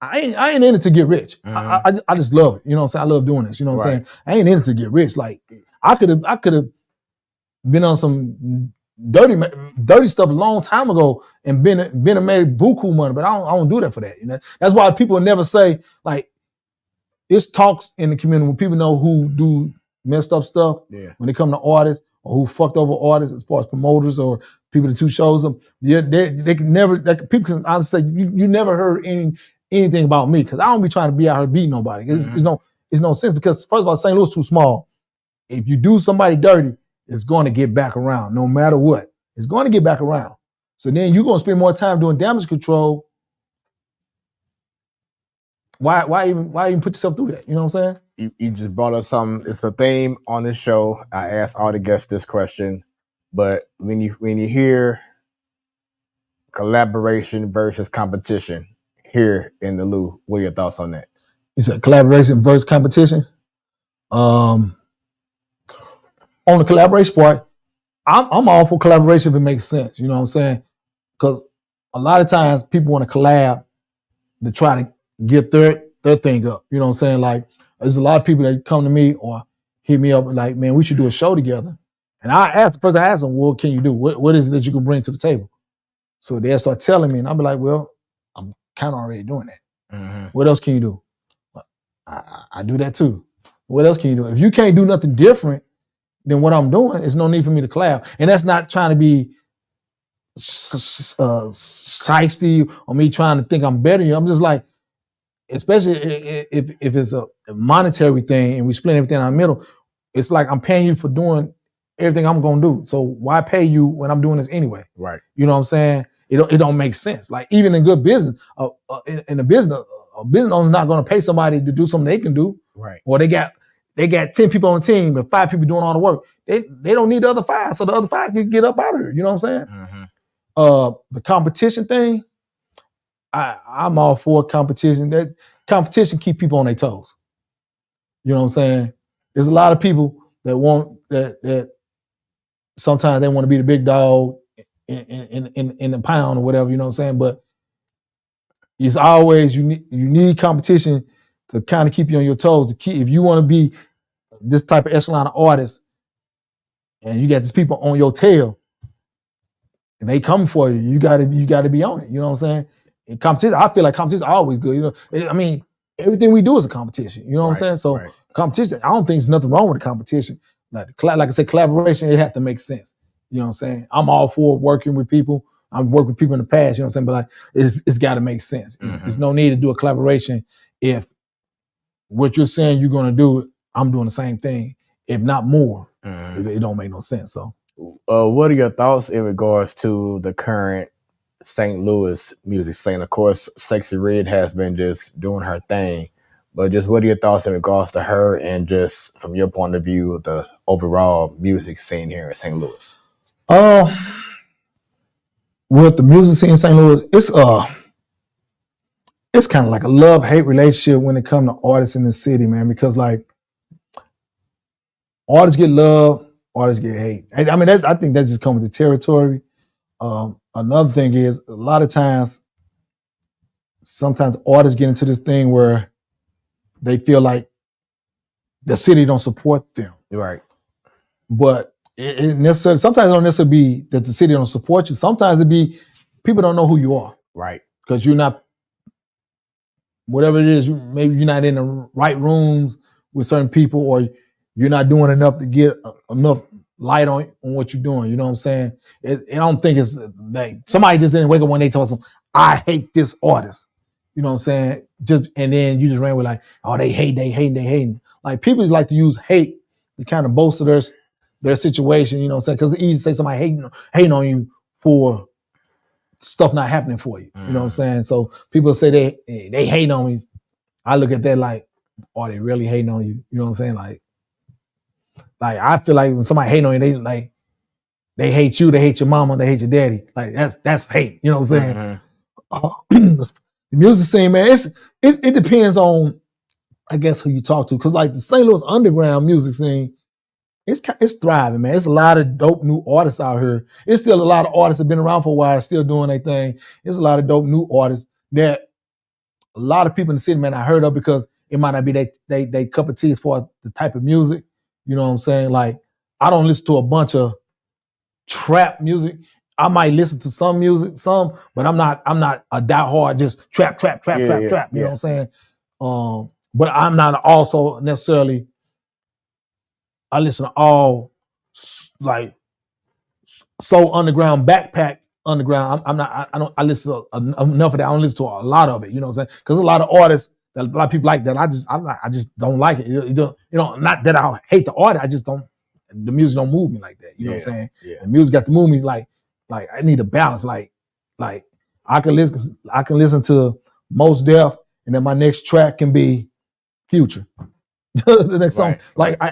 I ain't in it to get rich. Mm-hmm. I just love it. You know what I'm saying? I love doing this. You know what I'm saying? I ain't in it to get rich. Like I could have been on some dirty stuff a long time ago and been and made buku money, but I don't do that for that. You know, that's why people never say like it's talks in the community when people know who do messed up stuff. Yeah. When they come to artists or who fucked over artists as far as promoters or people that shows them. Yeah, they can never. People can honestly say you never heard anything about me because I don't be trying to be out here beating nobody. It's no sense because first of all, St. Louis is too small. If you do somebody dirty, it's going to get back around no matter what. It's going to get back around. So then you're going to spend more time doing damage control. Why even put yourself through that? You know what I'm saying? You just brought up something. It's a theme on this show. I ask all the guests this question, but when you hear collaboration versus competition here in the Lou, what are your thoughts on that? You said collaboration versus competition. On the collaboration part, I'm all for collaboration if it makes sense. You know what I'm saying? Because a lot of times people want to collab to try to get their thing up. You know what I'm saying? Like there's a lot of people that come to me or hit me up and like, man, we should do a show together. And I ask them, well, what can you do? What is it that you can bring to the table? So they'll start telling me, and I'll be like, well, I'm kind of already doing that. Mm-hmm. What else can you do? I do that too. What else can you do? If you can't do nothing different than what I'm doing, there's no need for me to collab. And that's not trying to be shiesty or me trying to think I'm better than you. I'm just like, especially if it's a monetary thing and we split everything in the middle, it's like I'm paying you for doing everything I'm gonna do. So why pay you when I'm doing this anyway? Right. You know what I'm saying? It don't make sense. Like even in good business, in a business owner's not gonna pay somebody to do something they can do. Right. Or they got 10 people on the team, but 5 people doing all the work. They don't need the other 5, so the other 5 can get up out of here. You know what I'm saying? Mm-hmm. The competition thing, I'm all for competition. That competition keep people on their toes. You know what I'm saying? There's a lot of people that want that sometimes they want to be the big dog in the pound or whatever, you know what I'm saying? But it's always you need competition to kind of keep you on your toes. If you want to be this type of echelon of artist and you got these people on your tail and they come for you, you gotta be on it. You know what I'm saying? In competition, I feel like competition is always good. You know, I mean, everything we do is a competition. You know what I'm saying? So competition, I don't think there's nothing wrong with the competition. Like I said, collaboration, it has to make sense. You know what I'm saying? I'm all for working with people. I've worked with people in the past, you know what I'm saying? But like, it's got to make sense. There's no need to do a collaboration if what you're saying you're going to do, I'm doing the same thing, if not more. It don't make no sense. So, what are your thoughts in regards to the current St. Louis music scene? Of course, Sexy Red has been just doing her thing, but just what are your thoughts in regards to her and just from your point of view, the overall music scene here in St. Louis? With the music scene in St. Louis, it's kind of like a love-hate relationship when it comes to artists in the city, man, because like artists get love, artists get hate. I mean, I think that just comes with the territory. Another thing is a lot of times, sometimes artists get into this thing where they feel like the city don't support them. Right. But sometimes it don't necessarily be that the city don't support you. Sometimes it be people don't know who you are. Right. Because you're not, whatever it is, maybe you're not in the right rooms with certain people, or you're not doing enough to get enough light on what you're doing. You know what I'm saying? I don't think it's like somebody just didn't wake up one day and told them, I hate this artist. You know what I'm saying? And then you just ran with like, oh, they hating. Like people like to use hate to kind of bolster their situation, you know what I'm saying? Because it's easy to say somebody hating on you for stuff not happening for you. You know what I'm saying? So people say they hate on me. I look at that like, are they really hating on you? You know what I'm saying? Like I feel like when somebody hating on you, they hate you, they hate your mama, they hate your daddy. Like that's hate. You know what I'm saying? The music scene, man, it depends on, I guess, who you talk to. Because like the St. Louis underground music scene, it's thriving, man. It's a lot of dope new artists out here. It's still a lot of artists that have been around for a while, still doing their thing. There's a lot of dope new artists that a lot of people in the city, man, I heard of because it might not be they cup of tea as far as the type of music. You know what I'm saying? Like I don't listen to a bunch of trap music. I might listen to some music, but I'm not a diehard just trap. You know what I'm saying? But I'm not also necessarily. I listen to all like soul underground, backpack underground. I'm not. I don't. I listen to enough of that. I don't listen to a lot of it. You know what I'm saying? Because a lot of artists that a lot of people like that. I just don't like it. Not that I hate the artist. I just don't. The music don't move me like that. You know what I'm saying? Yeah. The music got to move me like I need a balance. Like I can listen to Mos Def, and then my next track can be Future. The next song,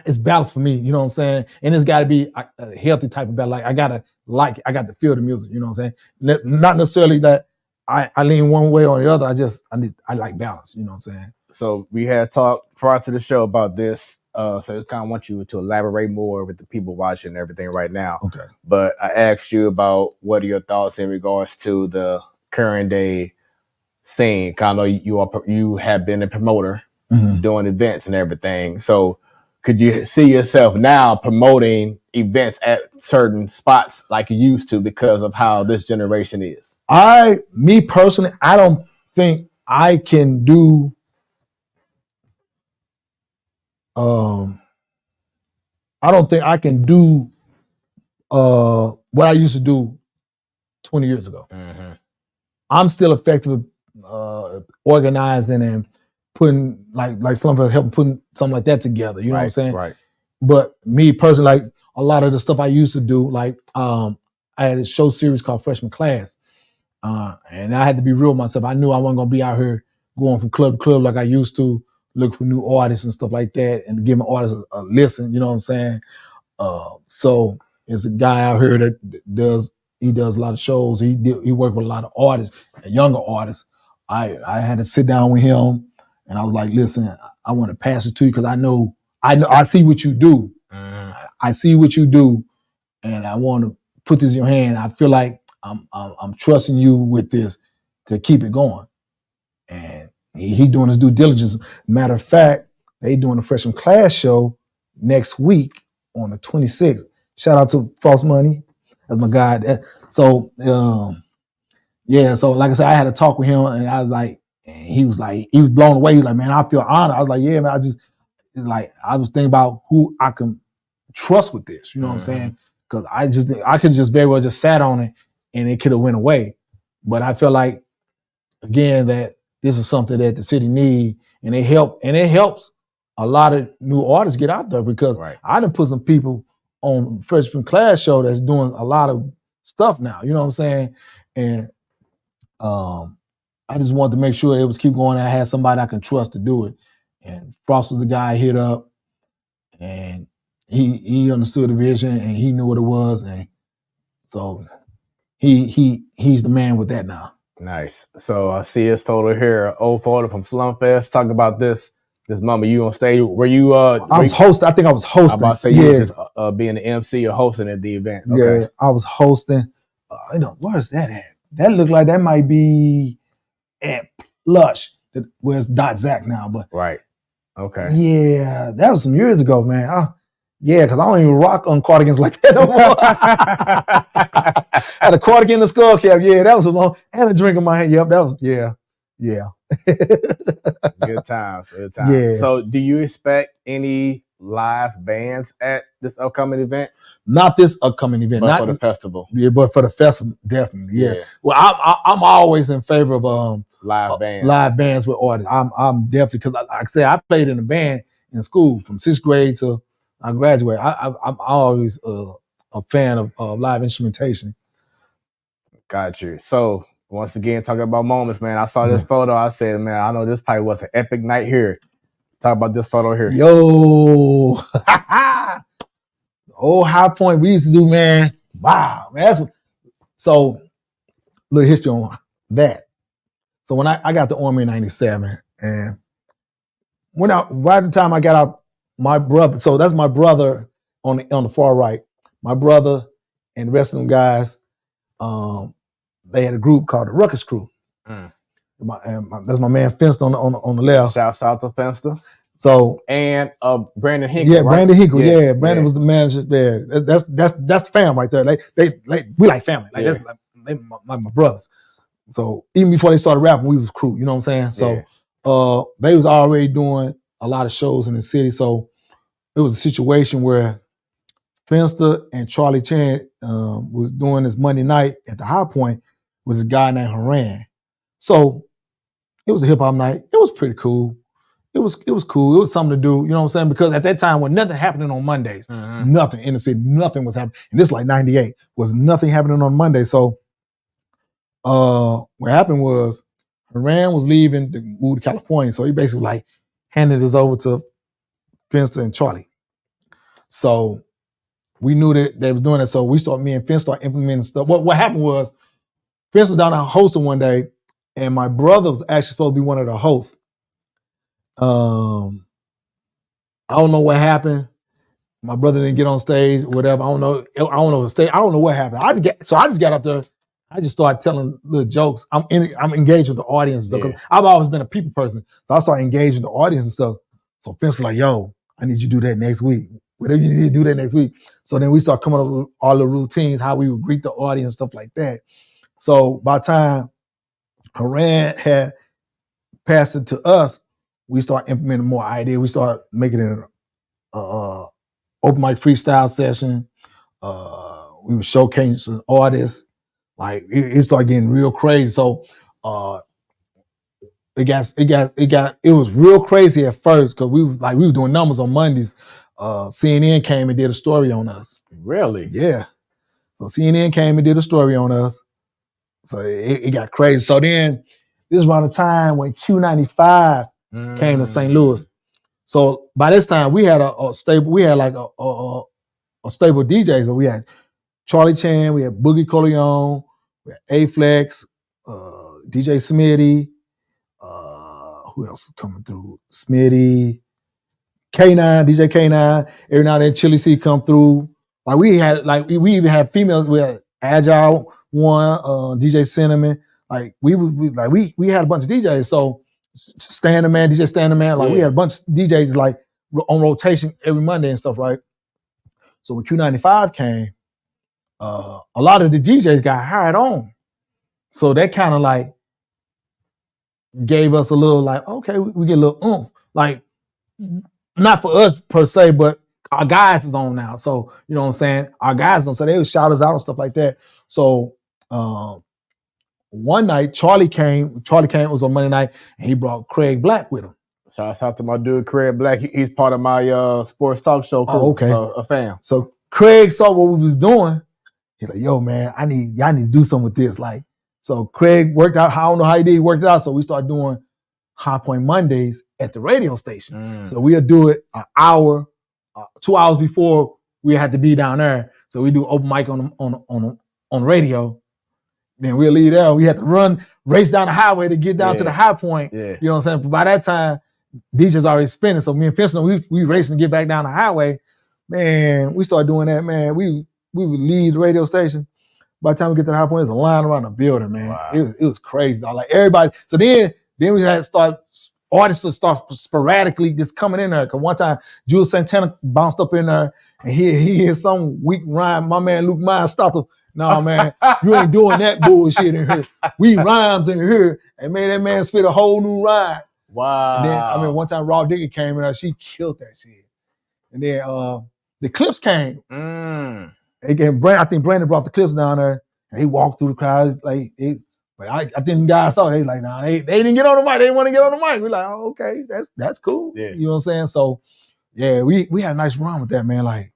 it's balance for me, you know what I'm saying? And it's got to be a healthy type of balance. Like I got to feel the music, you know what I'm saying? Not necessarily that I lean one way or the other. I like balance, you know what I'm saying? So we had talked prior to the show about this. So I just kind of want you to elaborate more with the people watching and everything right now. Okay. But I asked you about what are your thoughts in regards to the current day scene. Kind of you have been a promoter. Mm-hmm. Doing events and everything. So could you see yourself now promoting events at certain spots like you used to because of how this generation is? Me personally, I don't think I can do what I used to do 20 years ago. Mm-hmm. I'm still effective organizing and putting like some of helping putting something like that together. You know what I'm saying? Right. But me personally, like a lot of the stuff I used to do, like I had a show series called Freshman Class. And I had to be real with myself. I knew I wasn't gonna be out here going from club to club like I used to, look for new artists and stuff like that, and give my artists a listen. You know what I'm saying? So there's a guy out here that does a lot of shows. He worked with a lot of artists, younger artists. I had to sit down with him, and I was like, "Listen, I want to pass it to you because I see what you do. I see what you do, and I want to put this in your hand. I feel like I'm trusting you with this to keep it going." And he doing his due diligence. Matter of fact, they doing a Freshman Class show next week on the 26th. Shout out to False Money. That's my guy. So so like I said, I had a talk with him, and I was like, and he was blown away. He was like, "Man, I feel honored." I was like, "Yeah, man, I was thinking about who I can trust with this." You know what I'm saying? Because I could just very well just sat on it and it could have went away. But I feel like, again, that this is something that the city need, and it helps a lot of new artists get out there, because I done put some people on Freshman Class show that's doing a lot of stuff now. You know what I'm saying? And I just wanted to make sure it was keep going. I had somebody I can trust to do it. And Frost was the guy I hit up, and he understood the vision, and he knew what it was, and so he's the man with that now. Nice. So I see his photo here, old photo from Slumfest. Talk about this moment. You on stage? Were you? I was hosting. I think I was hosting. I'm about to say you were just being the MC or hosting at the event. Okay. Yeah, I was hosting. Where's that at? That looked like that might be at Lush, where it's Dot Zach now. But right. Okay. Yeah, that was some years ago, man. Because I don't even rock on cardigans like that no more. Had a cardigan and a skull cap. Yeah, that was a long, and a drink in my hand. Yep, that was, yeah. Good times. Yeah. So do you expect any live bands at this upcoming event? Not this upcoming event. But for the festival. Yeah, but for the festival, definitely. Yeah. Well, I'm always in favor of live bands. Live bands with artists. I'm definitely, because like I said, I played in a band in school from 6th grade to I graduated. I'm always a fan of live instrumentation. Got you. So once again, talking about moments, man. I saw this photo. I said, man, I know this probably was an epic night here. Talk about this photo here. Yo. Old High Point we used to do, man. Wow, man. So, little history on that. So when I got the Army in 97, and right the time I got out, my brother, so that's my brother on the far right, my brother and the rest of them guys, they had a group called the Ruckus Crew. That's my man Finster on the left. Shouts out to Finster. So and Brandon Hinkle. Yeah, right? Brandon Hinkle. Yeah, Brandon was the manager there. That's the fam right there. We like family. Like that's like my brothers. So even before they started rapping, we was crew. You know what I'm saying? So they was already doing a lot of shows in the city. So it was a situation where Finster and Charlie Chan was doing this Monday night at the High Point with a guy named Haran. So it was a hip hop night. It was pretty cool. It was cool. It was something to do, you know what I'm saying? Because at that time, when nothing happening on Mondays, nothing in the city, nothing was happening. And this like 98, was nothing happening on Monday. So what happened was Haran was leaving to move to California. So he basically like handed us over to Finster and Charlie. So we knew that they was doing it. So me and Finster started implementing stuff. What happened was Finster was down there hosting one day, and my brother was actually supposed to be one of the hosts. I don't know what happened. My brother didn't get on stage, whatever. I don't know the stage. I don't know what happened. I just got up there. I just started telling little jokes. I'm engaged with the audience and stuff. I've always been a people person, so I started engaging the audience and stuff. So Vince was like, "Yo, I need you to do that next week. Whatever you need to do that next week." So then we start coming up with all the routines, how we would greet the audience, stuff like that. So by the time Haran had passed it to us, we start implementing more ideas. We start making it an open mic freestyle session. We were showcasing artists. Like it started getting real crazy. So it was real crazy at first because we were doing numbers on Mondays. CNN came and did a story on us. Really? Yeah. So CNN came and did a story on us. So it got crazy. So then this was around the time when Q95 came to St. Louis. So by this time we had a stable. We had like a stable DJs. So we had Charlie Chan, we had Boogie Corleone, we had A-Flex, DJ Smitty. Who else is coming through? Smitty, K9, DJ K9. Every now and then Chili C come through. Like we even had females. We had Agile one, DJ Cinnamon. Like we had a bunch of DJs. So Standard Man, DJ Standard Man. Like we had a bunch of DJs like on rotation every Monday and stuff, right? So when Q95 came, a lot of the DJs got hired on. So that kind of like gave us a little like, okay, we get a little like not for us per se, but our guys is on now. So, you know what I'm saying? Our guys on, so they would shout us out and stuff like that. So one night, Charlie came, it was on Monday night, and he brought Craig Black with him. Shouts out to my dude, Craig Black. He's part of my sports talk show crew. Oh, okay. A fan. So Craig saw what we was doing. He's like, yo, man, y'all need to do something with this. Like, so Craig worked out, I don't know how he did, he worked it out. So we started doing High Point Mondays at the radio station. So we'll do it an hour, 2 hours before we had to be down there. So we do open mic on radio. Then we'll leave there. We had to race down the highway to get down to the High Point. You know what I'm saying? But by that time, DJ's already spinning. So me and Fincent, we racing to get back down the highway. Man, we started doing that, man. We would leave the radio station. By the time we get to the High Point, there's a line around the building, man. Wow. It was crazy, dog. Like everybody. So then we had to start, artists would start sporadically just coming in there. Because one time, Jules Santana bounced up in there and he had some weak rhyme. My man Luke Myers stopped him. No, man, you ain't doing that bullshit in here. We rhymes in here. And man, that man spit a whole new rhyme. Wow. And then, one time Raw Digger came in there, she killed that shit. And then the Clips came. Again, I think Brandon brought the Clips down there, and he walked through the crowd. But I think guys saw it. They like, nah, they didn't get on the mic. They didn't want to get on the mic. We're like, oh, okay, that's cool. Yeah. You know what I'm saying? So, yeah, we had a nice run with that, man. Like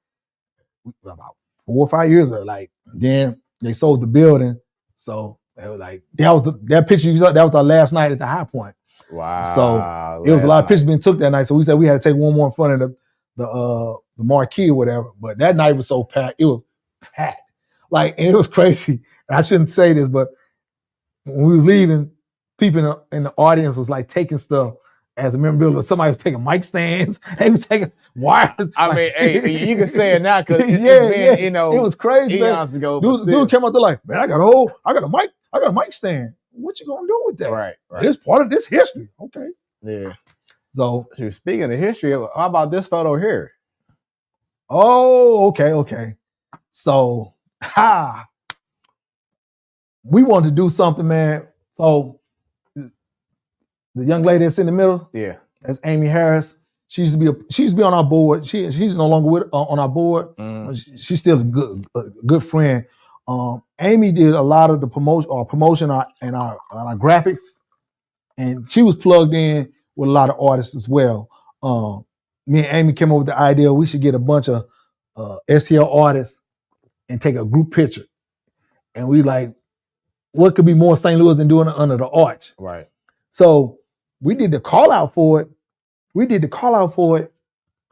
about 4 or 5 years ago. Like then they sold the building, so they were like, that picture you saw. That was our last night at the High Point. Wow. So it was a lot of pictures being took that night. So we said we had to take one more in front of the marquee or whatever. But that night was so packed. It was packed. Like, and it was crazy. I shouldn't say this, but when we was leaving, people in the audience was like taking stuff as a memorabilia. Somebody was taking mic stands. They was taking wires. I mean, hey, you can say it now because it's been, you know, it was crazy, eons man. ago. Dude came out there like, man, I got a mic stand. What you gonna do with that? Right. It's part of this history. Okay. Yeah. So speaking of history, how about this photo here? Oh, okay. So we wanted to do something, man. So the young lady that's in the middle, yeah, that's Amy Harris. She used to be on our board. She's no longer on our board. She's still a good friend. Amy did a lot of the promotion and our graphics, and she was plugged in with a lot of artists as well. Me and Amy came up with the idea we should get a bunch of STL artists and take a group picture. And we like, what could be more St. Louis than doing it under the arch? Right. So we did the call out for it.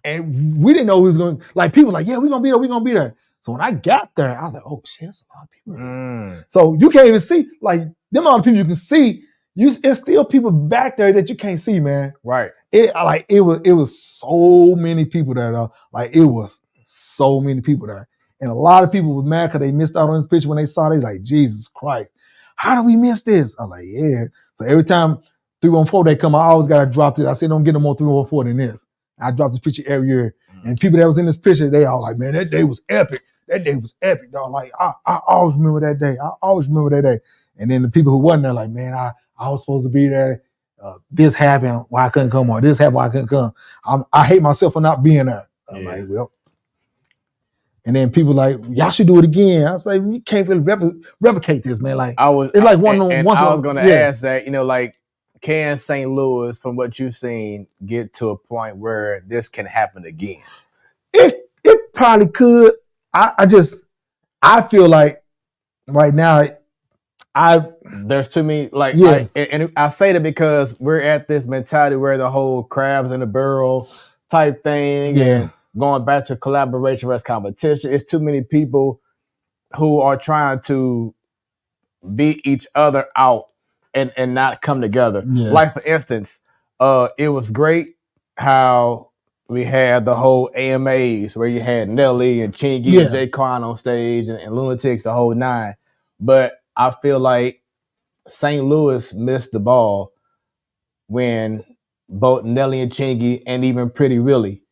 And we didn't know who was going to, like, people like, yeah, we're going to be there. So when I got there, I was like, oh shit, there's a lot of people. So you can't even see, like, them all the people you can see, it's still people back there that you can't see, man. Right. It was so many people there, though. Like, it was so many people there. And a lot of people were mad because they missed out on this picture when they saw it. Like, Jesus Christ, how do we miss this? I'm like, yeah. So every time 314 they come, I always got to drop this. I said, don't get no more 314 than this. I dropped this picture every year. And people that was in this picture, they all like, man, that day was epic. That day was epic, dog. Like, I always remember that day. I always remember that day. And then the people who wasn't there, like, man, I was supposed to be there. This happened, why I couldn't come, or this happened, why I couldn't come. I hate myself for not being there. I'm like, well. And then people like, y'all should do it again. I was like, we can't really replicate this, man. Like, it's like one. I was going to ask that, you know, like, can St. Louis, from what you've seen, get to a point where this can happen again? It probably could. I feel like right now, there's too many, like, and I say that because we're at this mentality where the whole crabs in the barrel type thing, and going back to collaboration versus competition. It's too many people who are trying to beat each other out and not come together. Yeah. Like, for instance, it was great how we had the whole AMAs where you had Nelly and Chingy and Jay Quan on stage and Lunatics, the whole nine. But I feel like St. Louis missed the ball when both Nelly and Chingy and even Pretty Really,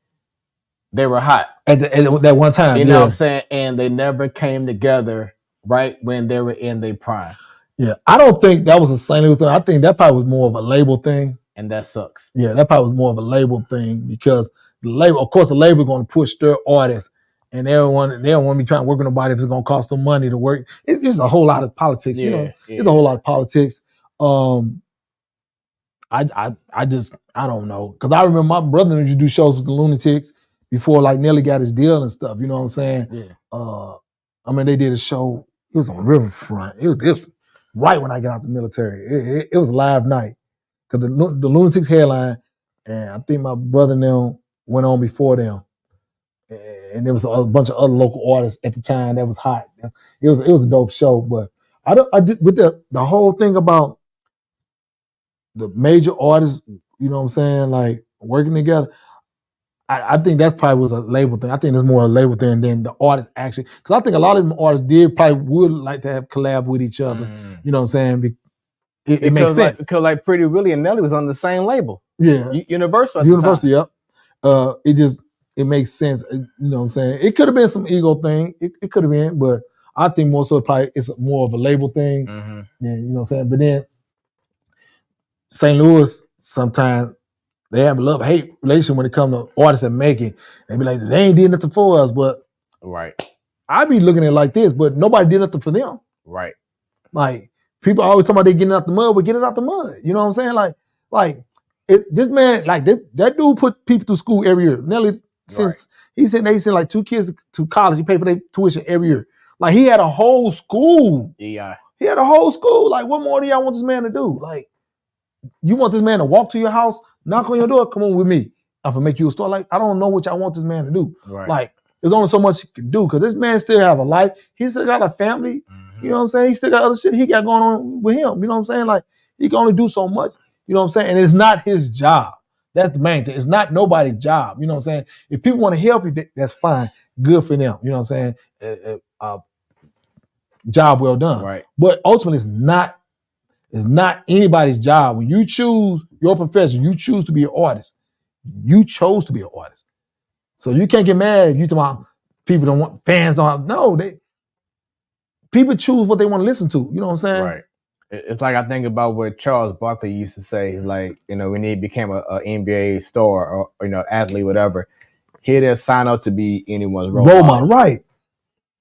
they were hot. At that one time. You know what I'm saying? And they never came together right when they were in their prime. Yeah, I don't think that was a St. Louis thing. I think that probably was more of a label thing. And that sucks. Yeah, that probably was more of a label thing because the label, of course, the label is going to push their artists, and they don't want to be trying to work with nobody if it's going to cost them money to work. It's a whole lot of politics. It's a whole lot of politics. I don't know, because I remember my brother used to do shows with the Lunatics before, like, Nelly got his deal and stuff. You know what I'm saying? Yeah. I mean, they did a show. It was on Riverfront. It was right when I got out the military. It was a live night because the Lunatics headline, and I think my brother and them went on before them, and there was a bunch of other local artists at the time that was hot. It was a dope show, but I did with the whole thing about the major artists, you know what I'm saying, like working together. I think that probably was a label thing. I think it's more a label thing than the artists actually, because I think a lot of them artists probably would like to have collab with each other. You know what I'm saying? It makes sense. Because like Pretty Really and Nelly was on the same label. Yeah. Universal. Yep. It makes sense. You know what I'm saying? It could have been some ego thing. It could have been, but I think more so probably it's more of a label thing. Mm-hmm. Yeah, you know what I'm saying? But then St. Louis, sometimes they have a love-hate relation when it comes to artists that make it. They be like, they ain't did nothing for us, but right. I be looking at it like this, but nobody did nothing for them. Right. Like, people always talking about they getting out the mud, but get it out the mud. You know what I'm saying? Like this man, like that dude put people through school every year. Nelly, since they sent like 2 kids to college, he paid for their tuition every year. Like, he had a whole school. Yeah. He had a whole school. Like, what more do y'all want this man to do? Like, you want this man to walk to your house, knock on your door, come on with me. I'm gonna make you a store. Like, I don't know what y'all want this man to do. Right. Like, there's only so much he can do because this man still have a life. He still got a family. You know what I'm saying? He still got other shit he got going on with him. You know what I'm saying? Like, he can only do so much. You know what I'm saying? And it's not his job. That's the main thing. It's not nobody's job. You know what I'm saying? If people want to help you, that's fine. Good for them. You know what I'm saying? Job well done. Right. But ultimately, it's not anybody's job. When you choose your profession, you choose to be an artist. You chose to be an artist. So you can't get mad if you talk about people don't want, fans don't have, no, people choose what they want to listen to. You know what I'm saying? Right. It's like I think about what Charles Barkley used to say, like, you know, when he became a NBA star or, you know, athlete, whatever, he didn't sign up to be anyone's role model. Right.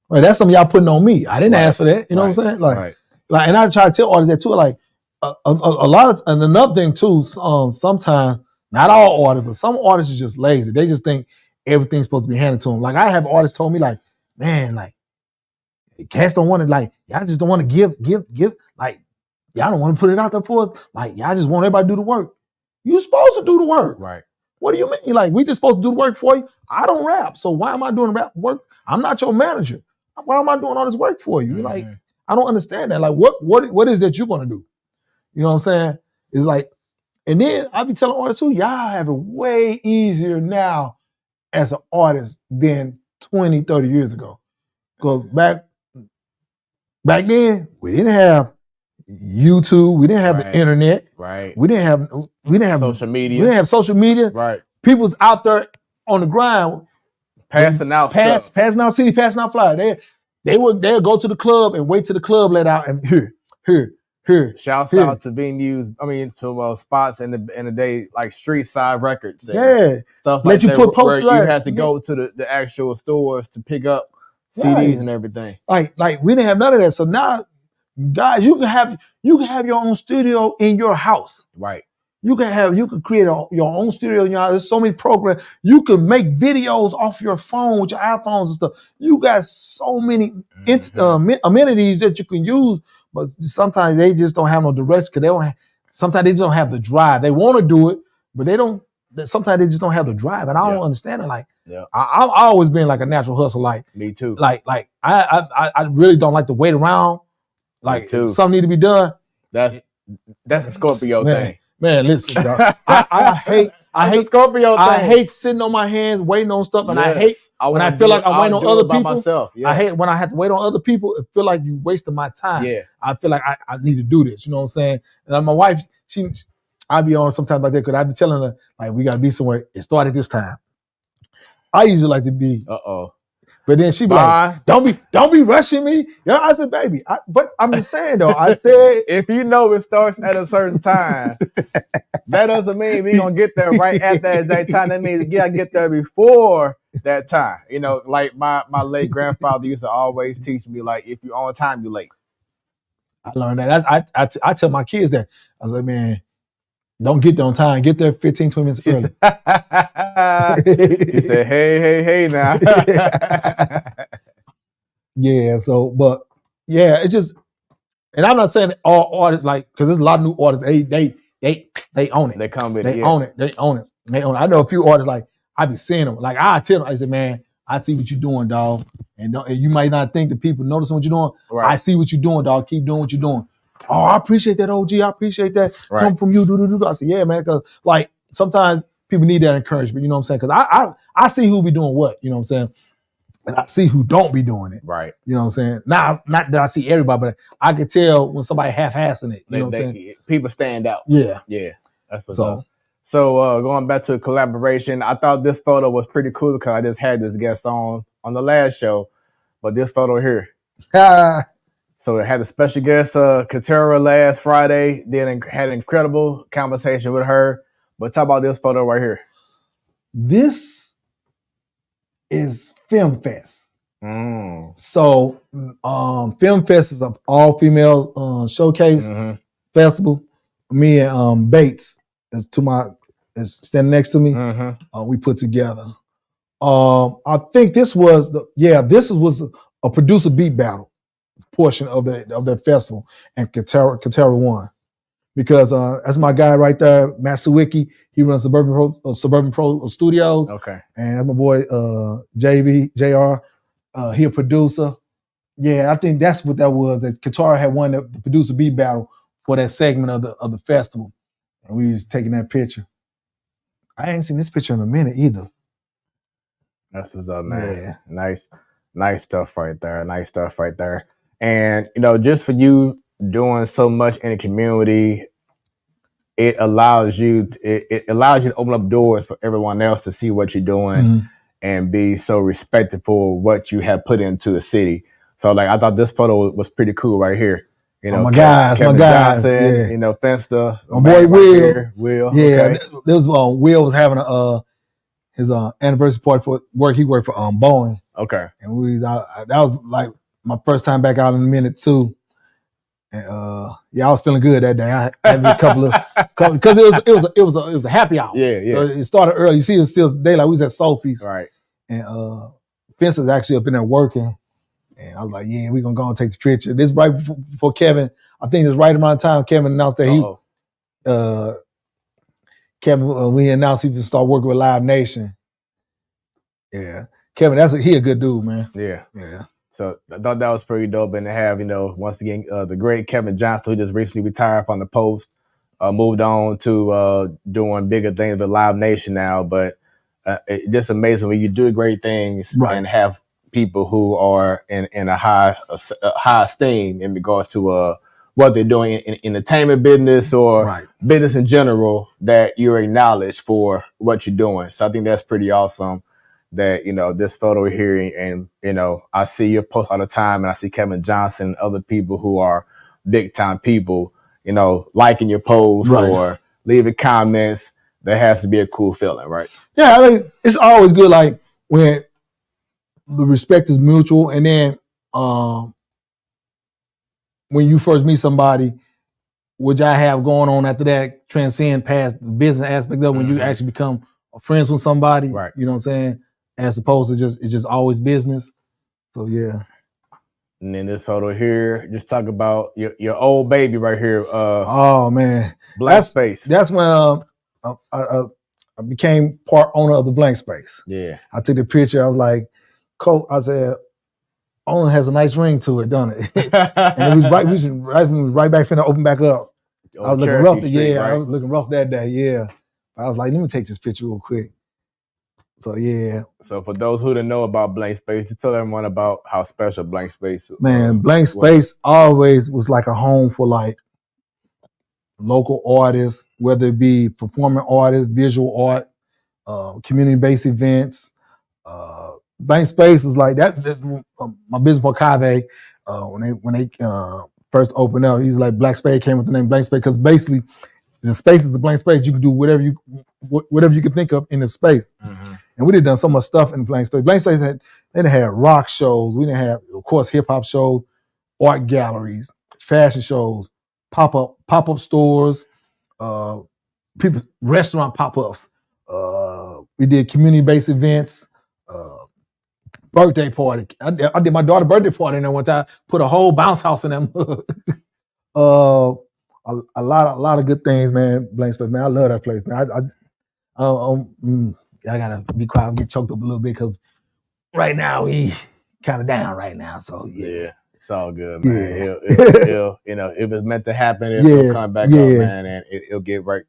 Right. That's something y'all putting on me. I didn't ask for that. You know what I'm saying? Like, and I try to tell artists that too. Like, a lot of, and another thing too, sometimes, not all artists, but some artists are just lazy. They just think everything's supposed to be handed to them. Like, I have artists told me, like, man, like, cats don't want to, like, y'all just don't want to give, like, y'all don't want to put it out there for us. Like, y'all just want everybody to do the work. You're supposed to do the work. Right. What do you mean? Like, we just supposed to do the work for you? I don't rap, so why am I doing rap work? I'm not your manager. Why am I doing all this work for you? Like, I don't understand that. Like, what is that you're gonna do? You know what I'm saying? It's like, and then I be telling artists too, y'all have it way easier now as an artist than 20, 30 years ago. Because back then, we didn't have YouTube, we didn't have the internet, we didn't have social media. We didn't have social media. Right. People's out there on the grind, passing out stuff. Passing out CDs, passing out flyers. They'll go to the club and wait till the club let out and here. Shouts out to venues. I mean, to spots in the day, like Street Side Records. Stuff like that. Put posters where you had to go to the actual stores to pick up CDs and everything. Like we didn't have none of that. So now, guys, you can have your own studio in your house. Right. You can create your own studio in your house. There's so many programs. You can make videos off your phone with your iPhones and stuff. You got so many amenities that you can use, but sometimes they just don't have no direction because sometimes they just don't have the drive. They want to do it, but they don't. Sometimes they just don't have the drive, and I don't understand it. Like, I've always been like a natural hustler. Like, me too. Like I really don't like to wait around. Like, something need to be done. That's a Scorpio thing. Man, listen, dog. I hate Scorpio thing. I hate sitting on my hands waiting on stuff, and I hate when I feel like I'm waiting on other people. Myself. Yes. I hate when I have to wait on other people. It feel like you wasting my time. Yeah. I feel like I need to do this. You know what I'm saying? And my wife, I be on sometimes like that because I be telling her, like, we gotta be somewhere. It started this time. I usually like to be. But then she be like, don't be rushing me. Yeah, I said, baby, but I'm just saying though, I said, if you know it starts at a certain time, that doesn't mean we gonna get there right at that exact time. That means you gotta get there before that time. You know, like my late grandfather used to always teach me, like, if you're on time, you're late. I learned that. I tell my kids that. I was like, man, don't get there on time. Get there 15, 20 minutes early. He said, hey now. Yeah, so, but, yeah, it's just, and I'm not saying that all artists, like, because there's a lot of new artists, they own it. They come with it. They own it. I know a few artists, like, I be seeing them. Like, I tell them, I say, man, I see what you're doing, dog. And you might not think that people noticing what you're doing. Right. I see what you're doing, dog. Keep doing what you're doing. Oh, I appreciate that, OG. I appreciate that. Right. Come from you. Do. I say, yeah, man. Because, like, sometimes people need that encouragement. You know what I'm saying? Because I see who be doing what. You know what I'm saying? And I see who don't be doing it. Right. You know what I'm saying? Not that I see everybody, but I can tell when somebody half-assing it. You know what I'm saying? People stand out. Yeah. Yeah. That's what's up. So going back to collaboration, I thought this photo was pretty cool because I just had this guest on the last show. But this photo here. So it had a special guest, Katera, last Friday. Then had an incredible conversation with her. But talk about this photo right here. This is Film Fest. So Film Fest is an all-female showcase festival. Me and Bates is standing next to me. We put together. I think this was a producer beat battle portion of the festival, and Katera won. because that's my guy right there, Matt Sawicki. He runs Suburban Pro Studios. Okay. And that's my boy JR. He a producer. Yeah, I think that's what that was. That Qatar had won the producer beat battle for that segment of the festival, and we was taking that picture. I ain't seen this picture in a minute either. That's what's up, man. Yeah. Nice stuff right there. Nice stuff right there. And just for you doing so much in the community, it allows you to open up doors for everyone else to see what you're doing and be so respected for what you have put into the city. So like I thought this photo was pretty cool right here. My Kevin guys, Johnson, Fenster, my boy Will. Right Will. Yeah, okay. This was Will was having his anniversary party for work. He worked for Boeing. Okay. And we was out, that was like my first time back out in a minute too. And I was feeling good that day. I had a couple because it was a happy hour. Yeah. So it started early. You see, it was still daylight. We was at Sophie's. Right. And Fencer's actually up in there working. And I was like, yeah, we're gonna go and take the picture. This right before Kevin. I think it's right around the time Kevin announced that we announced he would start working with Live Nation. Yeah. Kevin, he a good dude, man. Yeah. So I thought that was pretty dope. And to have, once again, the great Kevin Johnson, who just recently retired from the Post, moved on to doing bigger things with Live Nation now. But it's just amazing when you do great things and have people who are in a high esteem in regards to what they're doing in entertainment business or business in general, that you're acknowledged for what you're doing. So I think that's pretty awesome. That this photo here, and I see your post all the time, and I see Kevin Johnson and other people who are big time people, liking your post or leaving comments. That has to be a cool feeling, right? Yeah, I mean, it's always good, like when the respect is mutual, and then when you first meet somebody, which I have going on after that, transcend past the business aspect of when you actually become friends with somebody, right? You know what I'm saying? As opposed to it's just always business. So yeah. And then this photo here, just talk about your old baby right here. Oh man, Blank Space. That's when I became part owner of the Blank Space. Yeah. I took the picture. I was like, Coach, I said, owner has a nice ring to it, doesn't it? And it was right back finna open back up. I was looking rough. I was looking rough that day. Yeah. I was like, let me take this picture real quick. So yeah. So for those who didn't know about Blank Space, to tell everyone about how special Blank Space was. Man, Blank Space always was like a home for like local artists, whether it be performing artists, visual art, community-based events. Blank Space was like that. My business partner Kave, when they first opened up, he's like Black Space came with the name Blank Space because basically the space is the blank space. You can do whatever you can think of in the space. And we did done so much stuff in the Blank Space. Blank Space had rock shows. We didn't have, of course, hip hop shows, art galleries, fashion shows, pop-up stores, people restaurant pop-ups. We did community-based events, birthday party. I did my daughter's birthday party in there one time. Put a whole bounce house in them. A lot of good things, man. Blank Space, man. I love that place, man. I gotta be quiet and get choked up a little bit because right now we kind of down right now. So yeah, it's all good, man. It'll if it's meant to happen, it'll come back up, man, and it'll get right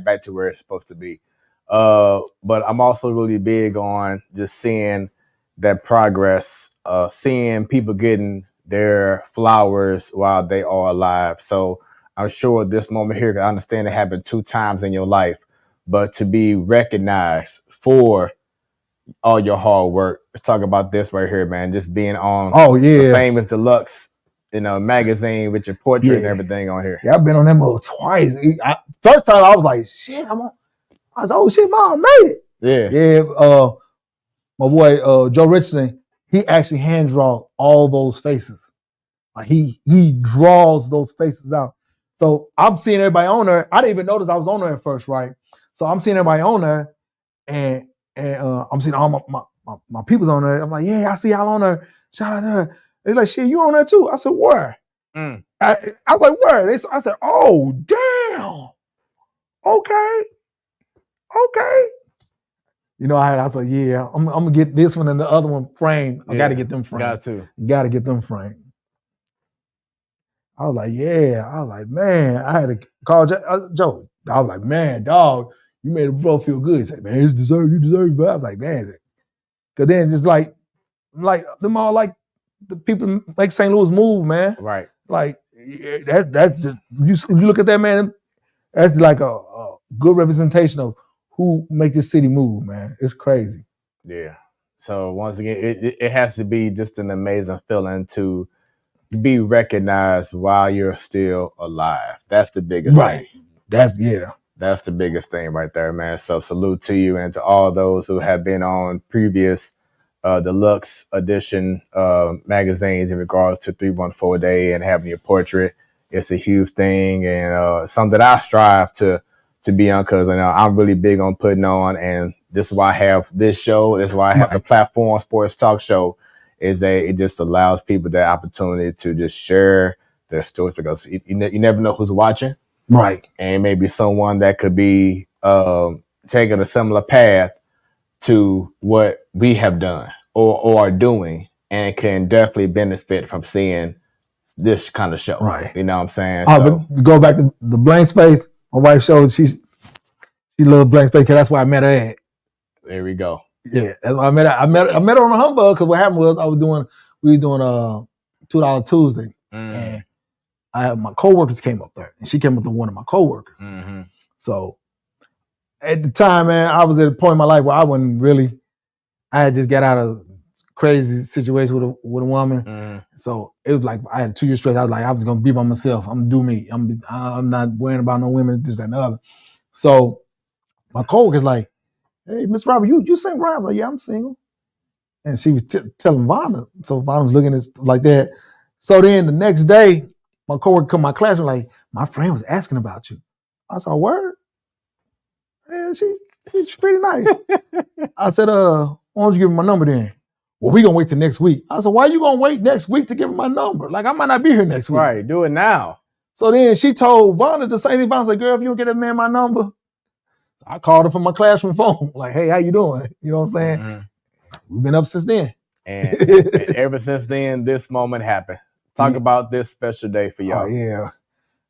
back to where it's supposed to be. But I'm also really big on just seeing that progress, seeing people getting their flowers while they are alive. So I'm sure this moment here, I understand it happened 2 times in your life, but to be recognized for all your hard work. Let's talk about this right here, man. Just being on the Famous Deluxe, magazine with your portrait and everything on here. Yeah, I've been on that mode twice. First time I was like, shit, I was oh shit, mom made it. Yeah. My boy Joe Richardson, he actually hand draws all those faces. Like he draws those faces out. So I'm seeing everybody on there. I didn't even notice I was on there at first, right? So I'm seeing everybody on there, and I'm seeing all my people's on there. I'm like, yeah, I see y'all on there. Shout out to her. They're like, shit, you on there too? I said, where? I was like, where? I said, oh, damn. Okay. You know, I was like, yeah, I'm gonna get this one and the other one framed. I got to get them framed. Got to get them framed. I was like, yeah. I was like, man. I had to call Joe. I was like, man, dog, you made a bro feel good. He said, man, you deserve it. But I was like, man, because then just like them all like the people make St. Louis move, man. Right. Like that's just you look at that, man. That's like a good representation of who make this city move, man. It's crazy. Yeah. So once again, it has to be just an amazing feeling to be recognized while you're still alive. That's the biggest thing. That's the biggest thing right there, man. So salute to you and to all those who have been on previous deluxe edition magazines in regards to 314 Day and having your portrait. It's a huge thing and something that I strive to be on, because I'm really big on putting on, and this is why I have this show. This is why I have the platform Sports Talk Show. It just allows people the opportunity to just share their stories, because you never know who's watching. Right. And maybe someone that could be taking a similar path to what we have done or are doing, and can definitely benefit from seeing this kind of show. Right. You know what I'm saying? But go back to the blank space. My wife showed she loved blank space, because that's why I met her at. There we go. Yeah, that's why I met her. I met her on a humbug, because what happened was we were doing $2 Tuesday, and my coworkers came up there, and she came up to one of my coworkers. Mm-hmm. So at the time, man, I was at a point in my life where I had just got out of a crazy situation with a woman. Mm-hmm. So it was like I had 2 years straight. I was like, I was gonna be by myself. I'm gonna do me. I'm not worrying about no women, this, that, and the other. So my coworker's like, hey, Miss Robert, you single? I was like, yeah, I'm single. And she was telling Vonda. So Vonda was looking at it like that. So then the next day, my coworker come to my classroom like, my friend was asking about you. I said, word? Yeah, she's pretty nice. I said, why don't you give her my number then? Well, we gonna wait till next week. I said, why you gonna wait next week to give her my number? Like, I might not be here next week. Right, do it now. So then she told Vonda the same thing. Vonda said, girl, if you don't get that man my number. So I called her from my classroom phone. Like, hey, how you doing? You know what I'm saying? Mm-hmm. We've been up since then. And ever since then, this moment happened. Talk about this special day for y'all. Oh, yeah.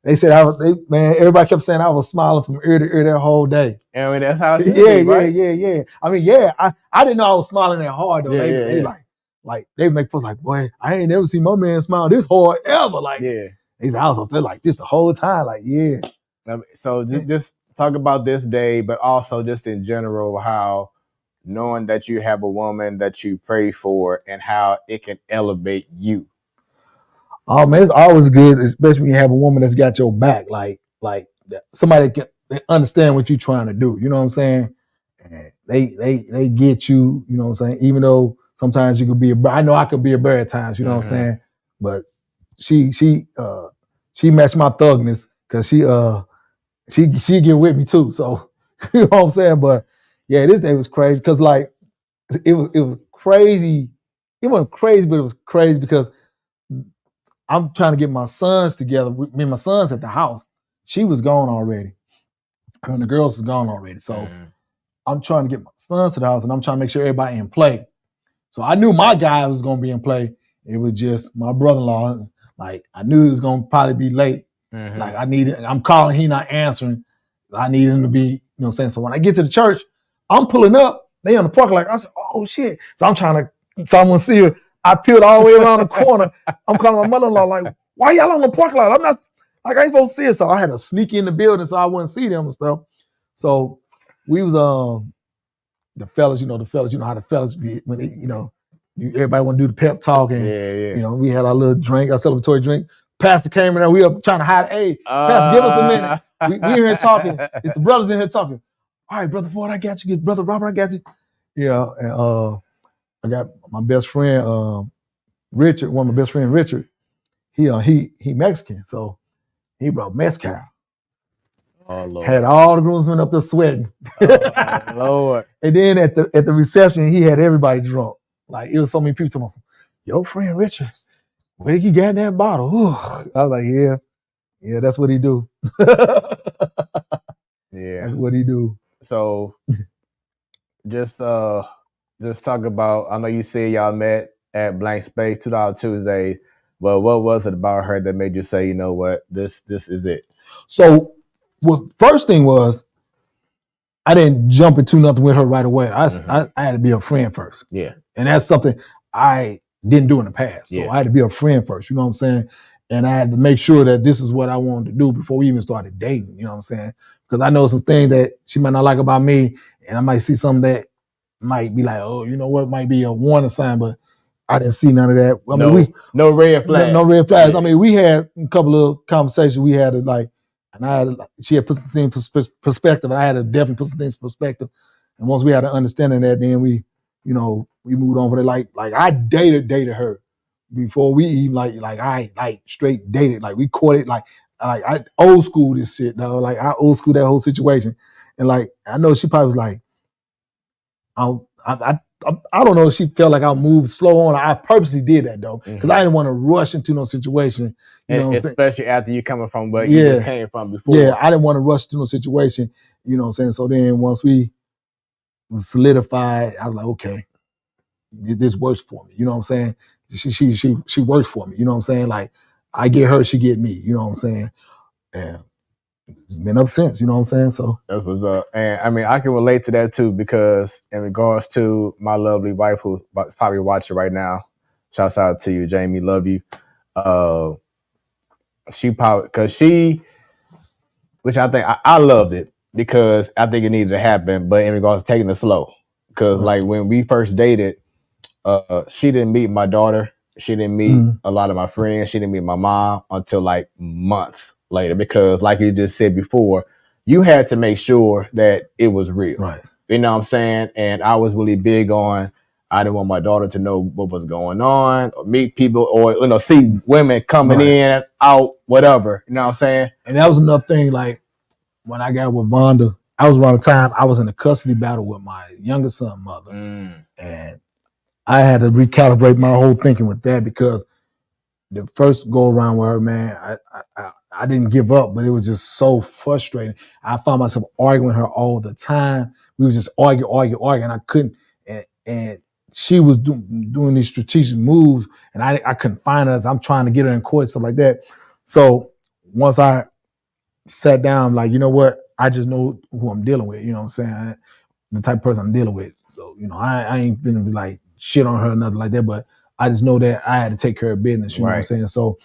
They said, everybody kept saying I was smiling from ear to ear that whole day. I mean, that's how it should be, right? Yeah. I mean, yeah, I didn't know I was smiling that hard, though. They like, they make folks like, boy, I ain't never seen my man smile this hard ever. Like, I was up there like this the whole time. Like, yeah. So just talk about this day, but also just in general, how knowing that you have a woman that you pray for and how it can elevate you. Oh man, it's always good, especially when you have a woman that's got your back, like somebody can understand what you're trying to do. You know what I'm saying? And they get you. You know what I'm saying? Even though sometimes you could be I know I could be a bear at times. You know what I'm saying? But she matched my thugness, because she get with me too. So you know what I'm saying? But yeah, this day was crazy, because like it was crazy. It wasn't crazy, but it was crazy because I'm trying to get my sons together. Me and my sons at the house. She was gone already. Her and the girls was gone already. So I'm trying to get my sons to the house, and I'm trying to make sure everybody in play. So I knew my guy was going to be in play. It was just my brother-in-law. Like, I knew he was going to probably be late. Mm-hmm. Like, I'm calling, he not answering. I need him to be, you know what I'm saying? So when I get to the church, I'm pulling up. They on the parking lot. I said, oh, shit. So I'm trying to, so I'm going to see her. I peeled all the way around the corner. I'm calling my mother-in-law like, why y'all on the parking lot? I'm not, like, I ain't supposed to see her. So I had to sneak in the building so I wouldn't see them and stuff. So we was, the fellas, you know how the fellas be when they, everybody want to do the pep talk, and you know, we had our little drink, our celebratory drink. Pastor came in there, we were trying to hide. Hey, Pastor, give us a minute. We in here talking. It's the brothers in here talking. All right, Brother Ford, I got you. Brother Robert, I got you. Yeah, and I got my best friend, Richard. One of my best friend, Richard. He Mexican, so he brought mezcal. Oh, Lord. Had all the groomsmen up there sweating. Oh, Lord. And then at the reception, he had everybody drunk. Like, it was so many people talking about, your friend Richard, where you got that bottle? Whew. I was like, yeah, that's what he do. Yeah. That's what he do. So just talk about, I know you said y'all met at Blank Space $2 Tuesday. Well, what was it about her that made you say, you know what, this is it? So what first thing was, I didn't jump into nothing with her right away. I had to be a friend first. Yeah. And that's something I didn't do in the past. So Yeah. I had to be a friend first, you know what I'm saying? And I had to make sure that this is what I wanted to do before we even started dating, you know what I'm saying? Because I know some things that she might not like about me, and I might see something that might be like, oh, you know what, might be a warning sign, but I didn't see none of that. I mean, no red flags. No red flags. Yeah. I mean, we had a couple of conversations. We had like, and she had put some things perspective, and I had to definitely put some things perspective. And once we had an understanding of that, then we moved on from it. Like I dated her before we even like straight dated. Like we courted, like I old school this shit, though. Like I old school that whole situation. And like I know she probably was like, I don't know if she felt like I moved slow on. I purposely did that though, because I didn't want to rush into no situation. Especially after you coming from where you just came from before. Yeah, I didn't want to rush into no situation. You know what I'm saying? So then once we solidified, I was like, okay, this works for me. You know what I'm saying? She works for me. You know what I'm saying? Like I get her, she get me. You know what I'm saying? And it's been up since. You know what I'm saying? So that's what's up. And I mean, I can relate to that too, because in regards to my lovely wife who's probably watching right now, shouts out to you, Jamie. Love you. She probably, which I think I loved it, because I think it needed to happen, but in regards to taking it slow, because like when we first dated, she didn't meet my daughter, she didn't meet a lot of my friends, she didn't meet my mom until like months later, because like you just said before, you had to make sure that it was real, right? You know what I'm saying? And I was really big on, I didn't want my daughter to know what was going on, or meet people, or see women coming in, out, whatever. You know what I'm saying? And that was another thing. Like when I got with Vonda, I was around the time I was in a custody battle with my youngest son's mother, and I had to recalibrate my whole thinking with that, because the first go around with her, man, I didn't give up, but it was just so frustrating. I found myself arguing with her all the time. We would just argue, and I couldn't. And she was doing these strategic moves, and I couldn't find her as I'm trying to get her in court, stuff like that. So once I sat down, like, you know what, I just know who I'm dealing with. You know what I'm saying? The type of person I'm dealing with. So I ain't gonna be like shit on her or nothing like that, but I just know that I had to take care of business. You know what I'm saying? So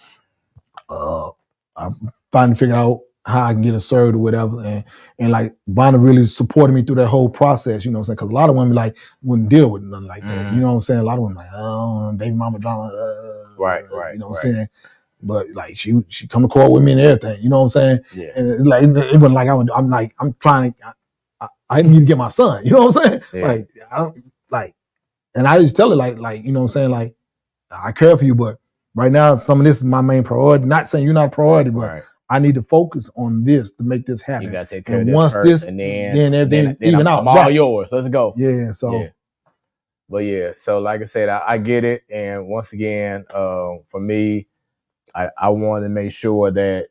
I'm trying to figure out how I can get her served or whatever. And like Bonner really supported me through that whole process, you know what I'm saying? Because a lot of women like wouldn't deal with nothing like that. You know what I'm saying? A lot of women like, oh, baby mama drama. Right. You know what I'm saying? But like she come to court with me and everything, you know what I'm saying? Yeah. And like it wasn't like I'm trying to I need to get my son, you know what I'm saying? Yeah. Like I don't like, and I just tell her like you know what I'm saying, like I care for you, but right now some of this is my main priority. Not saying you're not a priority, but I need to focus on this to make this happen. You gotta take care of this first, and then everything even out. I'm all yours. Let's go. Yeah. So. Yeah. But yeah, so like I said, I get it, and once again, for me, I wanted to make sure that,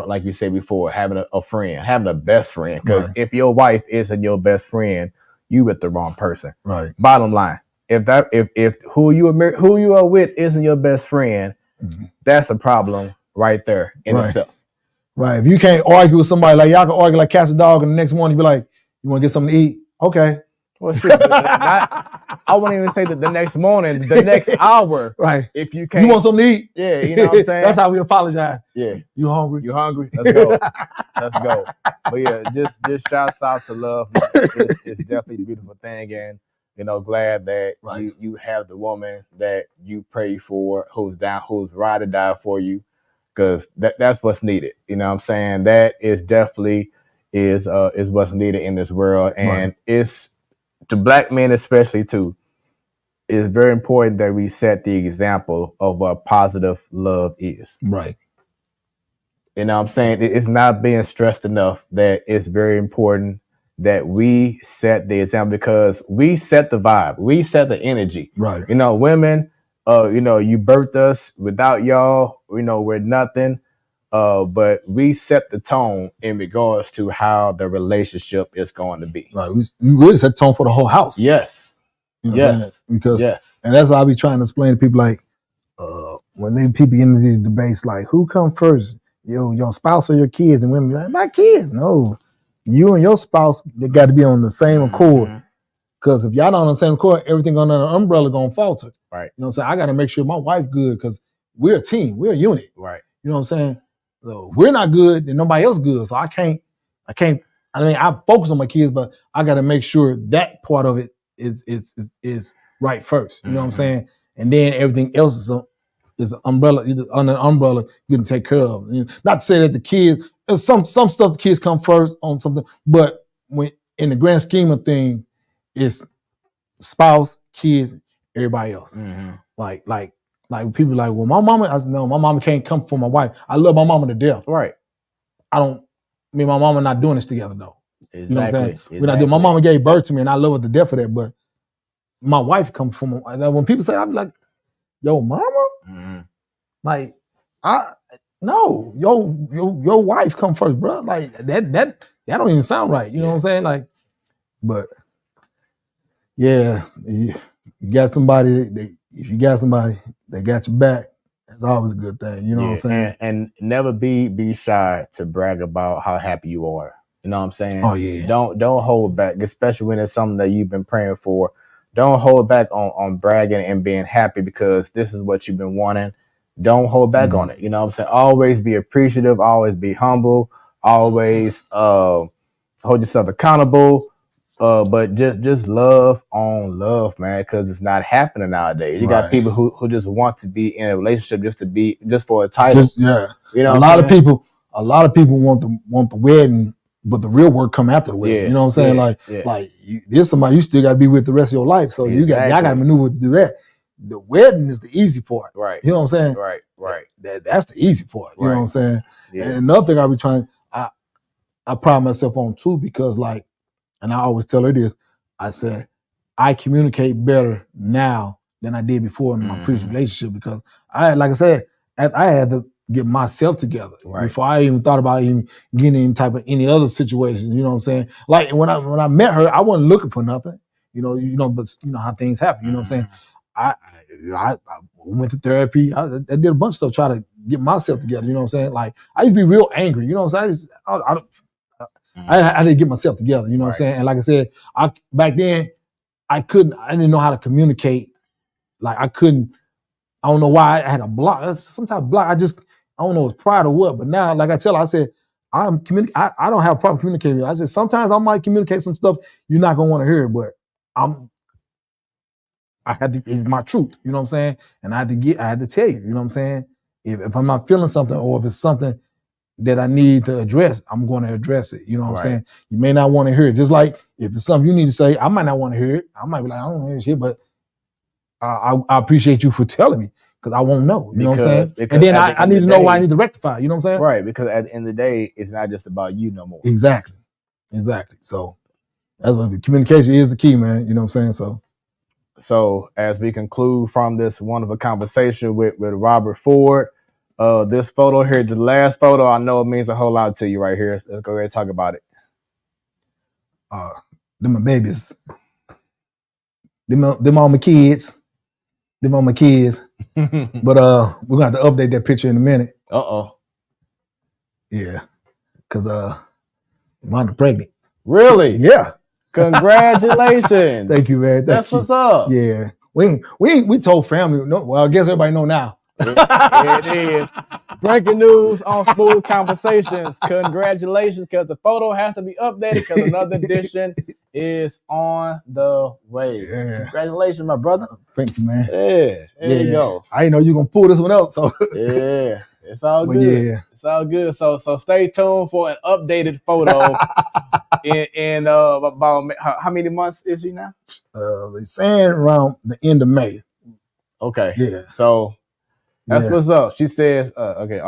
like you said before, having a friend, having a best friend, because if your wife isn't your best friend, you with the wrong person. Right. Bottom line, if who you are with isn't your best friend, that's a problem right there in itself. Right. If you can't argue with somebody, like y'all can argue like cat's a dog, and the next morning you be like, you want to get something to eat? Okay. Well, shit, I won't even say that the next morning, the next hour. Right. If you can't. You want something to eat? Yeah, you know what I'm saying? That's how we apologize. Yeah. You hungry? You hungry? Let's go. Let's go. But yeah, just shouts out to love. It's definitely a beautiful thing. And, glad that you have the woman that you pray for, who's ride or die for you. Because that's what's needed. You know what I'm saying? That is definitely is what's needed in this world. And it's, to Black men especially too, it's very important that we set the example of what positive love is. Right. You know what I'm saying? It's not being stressed enough that it's very important that we set the example, because we set the vibe, we set the energy. Right. Women, you birthed us. Without y'all, we're nothing. But we set the tone in regards to how the relationship is going to be. Right. We really set the tone for the whole house. Yes. Yes. Because yes. And that's why I be trying to explain to people like when people get into these debates, like who come first, your spouse or your kids, and women be like, my kids. No, you and your spouse, they got to be on the same accord. Because if y'all not on the same accord, everything under the umbrella gonna falter. Right. You know what I'm saying? I got to make sure my wife good because we're a team, we're a unit. Right. You know what I'm saying? So we're not good, then nobody else good. So I can't. I mean, I focus on my kids, but I got to make sure that part of it is right first. You know what I'm saying? And then everything else is an umbrella, under an umbrella you can take care of. Not to say that the kids, some stuff the kids come first on something, but when in the grand scheme of things, it's spouse, kids, everybody else. Like people like, well, my mama, I said, no, my mama can't come for my wife. I love my mama to death. Right. Me and my mama not doing this together though. Exactly. You know what I'm saying? Exactly. We're not doing. My mama gave birth to me, and I love her to death for that. But my wife comes from. When people say, I be like, "Yo, mama," like, no, your wife come first, bro. Like that don't even sound right. You know what I'm saying? Like, but yeah, you got somebody. If you got somebody that got your back, that's always a good thing. You know what I'm saying? And never be shy to brag about how happy you are. You know what I'm saying? Oh yeah. Don't hold back, especially when it's something that you've been praying for. Don't hold back on bragging and being happy because this is what you've been wanting. Don't hold back on it. You know what I'm saying? Always be appreciative. Always be humble. Always hold yourself accountable. But just love on love, man, because it's not happening nowadays. You got people who just want to be in a relationship just for a title. You know, a lot of people want the wedding, but the real work come after the wedding. You know what I'm saying? Like there's somebody you still got to be with the rest of your life. So y'all got to maneuver to do that. The wedding is the easy part. Right. You know what I'm saying? Right. That's the easy part. You know what I'm saying? Yeah. And another thing I be trying, I pride myself on too, because like, and I always tell her this, I said, I communicate better now than I did before in my previous relationship because I had to get myself together before I even thought about even getting any other situations. You know what I'm saying? Like when I met her, I wasn't looking for nothing. But you know how things happen. You know what I'm saying? I went to therapy. I did a bunch of stuff, try to get myself together. You know what I'm saying? Like I used to be real angry. You know what I'm saying? I didn't get myself together. You know what I'm saying? And like I said, back then I didn't know how to communicate. Like I don't know why I had a block, some type of block. I don't know if it's pride or what. But now, like I tell her, I said, I don't have a problem communicating. I said, sometimes I might communicate some stuff you're not gonna want to hear, but it's my truth. You know what I'm saying? And I had to tell you. You know what I'm saying? If I'm not feeling something, or if it's something that I need to address, I'm going to address it. You know what I'm saying? You may not want to hear it. Just like if it's something you need to say, I might not want to hear it. I might be like, I don't want to hear shit, but I appreciate you for telling me because I won't know. You know what I'm saying? And then I need to know why I need to rectify. You know what I'm saying? Right. Because at the end of the day, it's not just about you no more. Exactly. So that's what the communication is the key, man. You know what I'm saying? So as we conclude from this wonderful conversation with Robert Ford, this photo here, the last photo, I know it means a whole lot to you right here. Let's go ahead and talk about it. Them my babies. Them all my kids. Them all my kids. But we're gonna have to update that picture in a minute. Yeah. Cause mine pregnant. Really? Yeah. Congratulations. Thank you, man. That's what's up. Yeah. We told family. No, well, I guess everybody know now. It is. Breaking news on Smoooth Conversations. Congratulations, because the photo has to be updated because another edition is on the way. Yeah. Congratulations, my brother. Thank you, man. Yeah. There you go. I didn't know you were gonna pull this one out. So yeah, it's all good. Yeah. It's all good. So stay tuned for an updated photo. in about how many months is she now? They're saying around the end of May. Okay. Yeah. So that's what's up. She says, okay,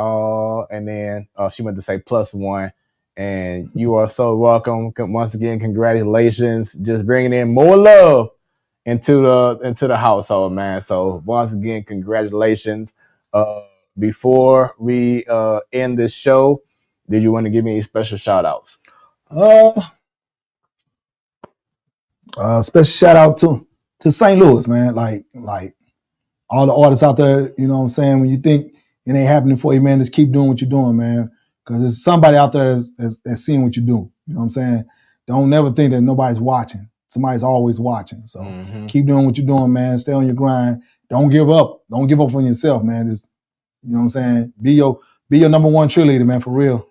and then she meant to say +1. And you are so welcome. Once again, congratulations. Just bringing in more love into the household, man. So once again, congratulations. Before we end this show, did you want to give me any special shout outs? Special shout out to St. Louis, man. Like all the artists out there, you know what I'm saying? When you think it ain't happening for you, man, just keep doing what you're doing, man. Because there's somebody out there that's seeing what you do. You know what I'm saying? Don't never think that nobody's watching. Somebody's always watching. So keep doing what you're doing, man. Stay on your grind. Don't give up. Don't give up on yourself, man. Just, you know what I'm saying? Be your number one cheerleader, man, for real.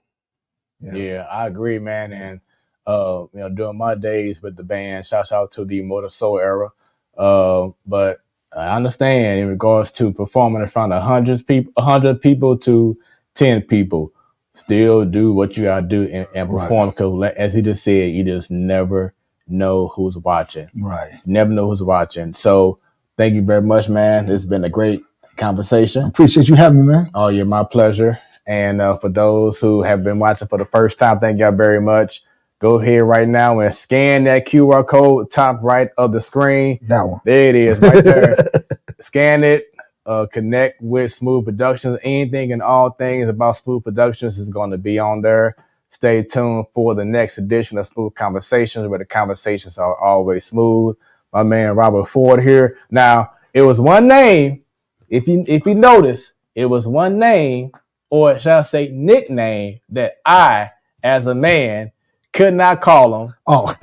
Yeah, I agree, man. And during my days with the band, shout out to the Motor Soul era. But I understand in regards to performing in front of 100 people to 10 people, still do what you gotta do and perform. Because as he just said, you just never know who's watching. Right. Never know who's watching. So thank you very much, man. It's been a great conversation. I appreciate you having me, man. Oh, yeah, my pleasure. And for those who have been watching for the first time, thank y'all very much. Go ahead right now and scan that QR code top right of the screen. That one. There it is right there. Scan it. Connect with Smoooth Productions. Anything and all things about Smoooth Productions is going to be on there. Stay tuned for the next edition of Smoooth Conversations, where the conversations are always smooth. My man Robert Ford here. Now, it was one name. If you notice, it was one name, or shall I say nickname, that I, as a man, could not call him. Oh,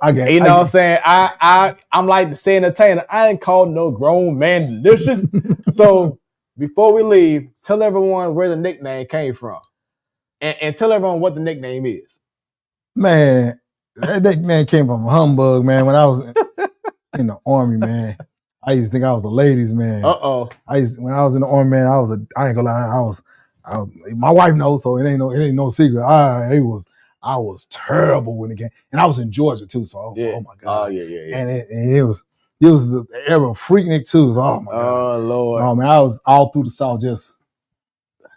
I get it. You know what I'm saying? I'm like the say entertainer. I ain't called no grown man delicious. So before we leave, tell everyone where the nickname came from, and tell everyone what the nickname is. Man, that nickname came from humbug, man. When I was in the Army, man, I used to think I was a ladies' man. When I was in the Army, man, I ain't gonna lie, I was my wife knows, so it ain't no secret. I was terrible when it came, and I was in Georgia too, so I was oh my god, and it was the era of Freaknik too. So, oh my god, oh Lord, oh man, I was all through the South. Just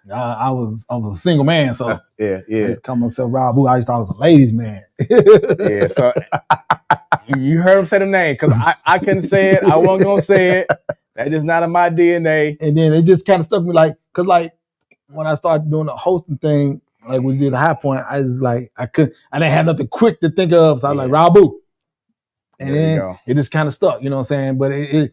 I was a single man, so yeah. I call myself Rob Boo. I used to thought I was a ladies' man. Yeah, so you heard him say the name, because I couldn't say it. I wasn't gonna say it. That is not in my DNA. And then it just kind of stuck me, because when I started doing the hosting thing, like we did the High Point, I was like, I didn't have nothing quick to think of, so I was like, Rabu. And then it just kind of stuck, you know what I'm saying? But it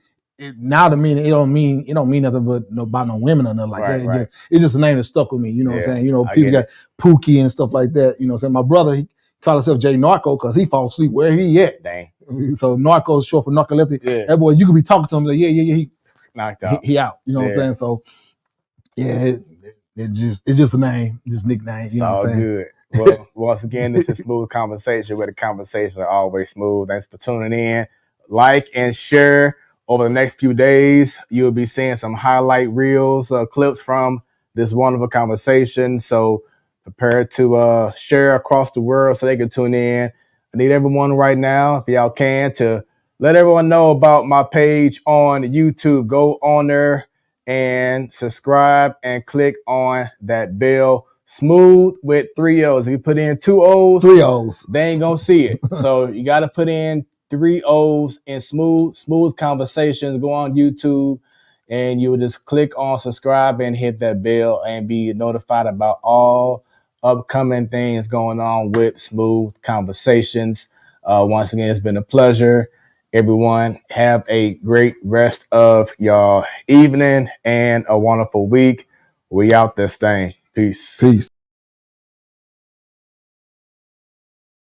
now to me, it don't mean nothing but about no women or nothing like that. It's just a name that stuck with me, you know what I'm saying? You know, people got Pookie and stuff like that, you know what I'm saying? My brother, he called himself J Narco because he falls asleep where he at. Dang. So Narco is short for narcoleptic. Yeah. That boy, you could be talking to him like, he knocked out. He out, you know what I'm saying? So yeah, it's just a name, just nickname. It's all good. Well, once again, this is Smoooth Conversation, where the conversations are always smooth. Thanks for tuning in. Like and share. Over the next few days, you'll be seeing some highlight reels, clips from this wonderful conversation. So prepare to share across the world so they can tune in. I need everyone right now, if y'all can, to let everyone know about my page on YouTube. Go on there and subscribe and click on that bell. Smoooth with 3 O's. If you put in 2 O's, 3 O's, they ain't gonna see it. So you got to put in 3 O's in Smoooth Conversations. Go on YouTube and you will just click on subscribe and hit that bell and be notified about all upcoming things going on with Smoooth Conversations. Once again, it's been a pleasure. Everyone, have a great rest of your evening and a wonderful week. We out this thing. Peace.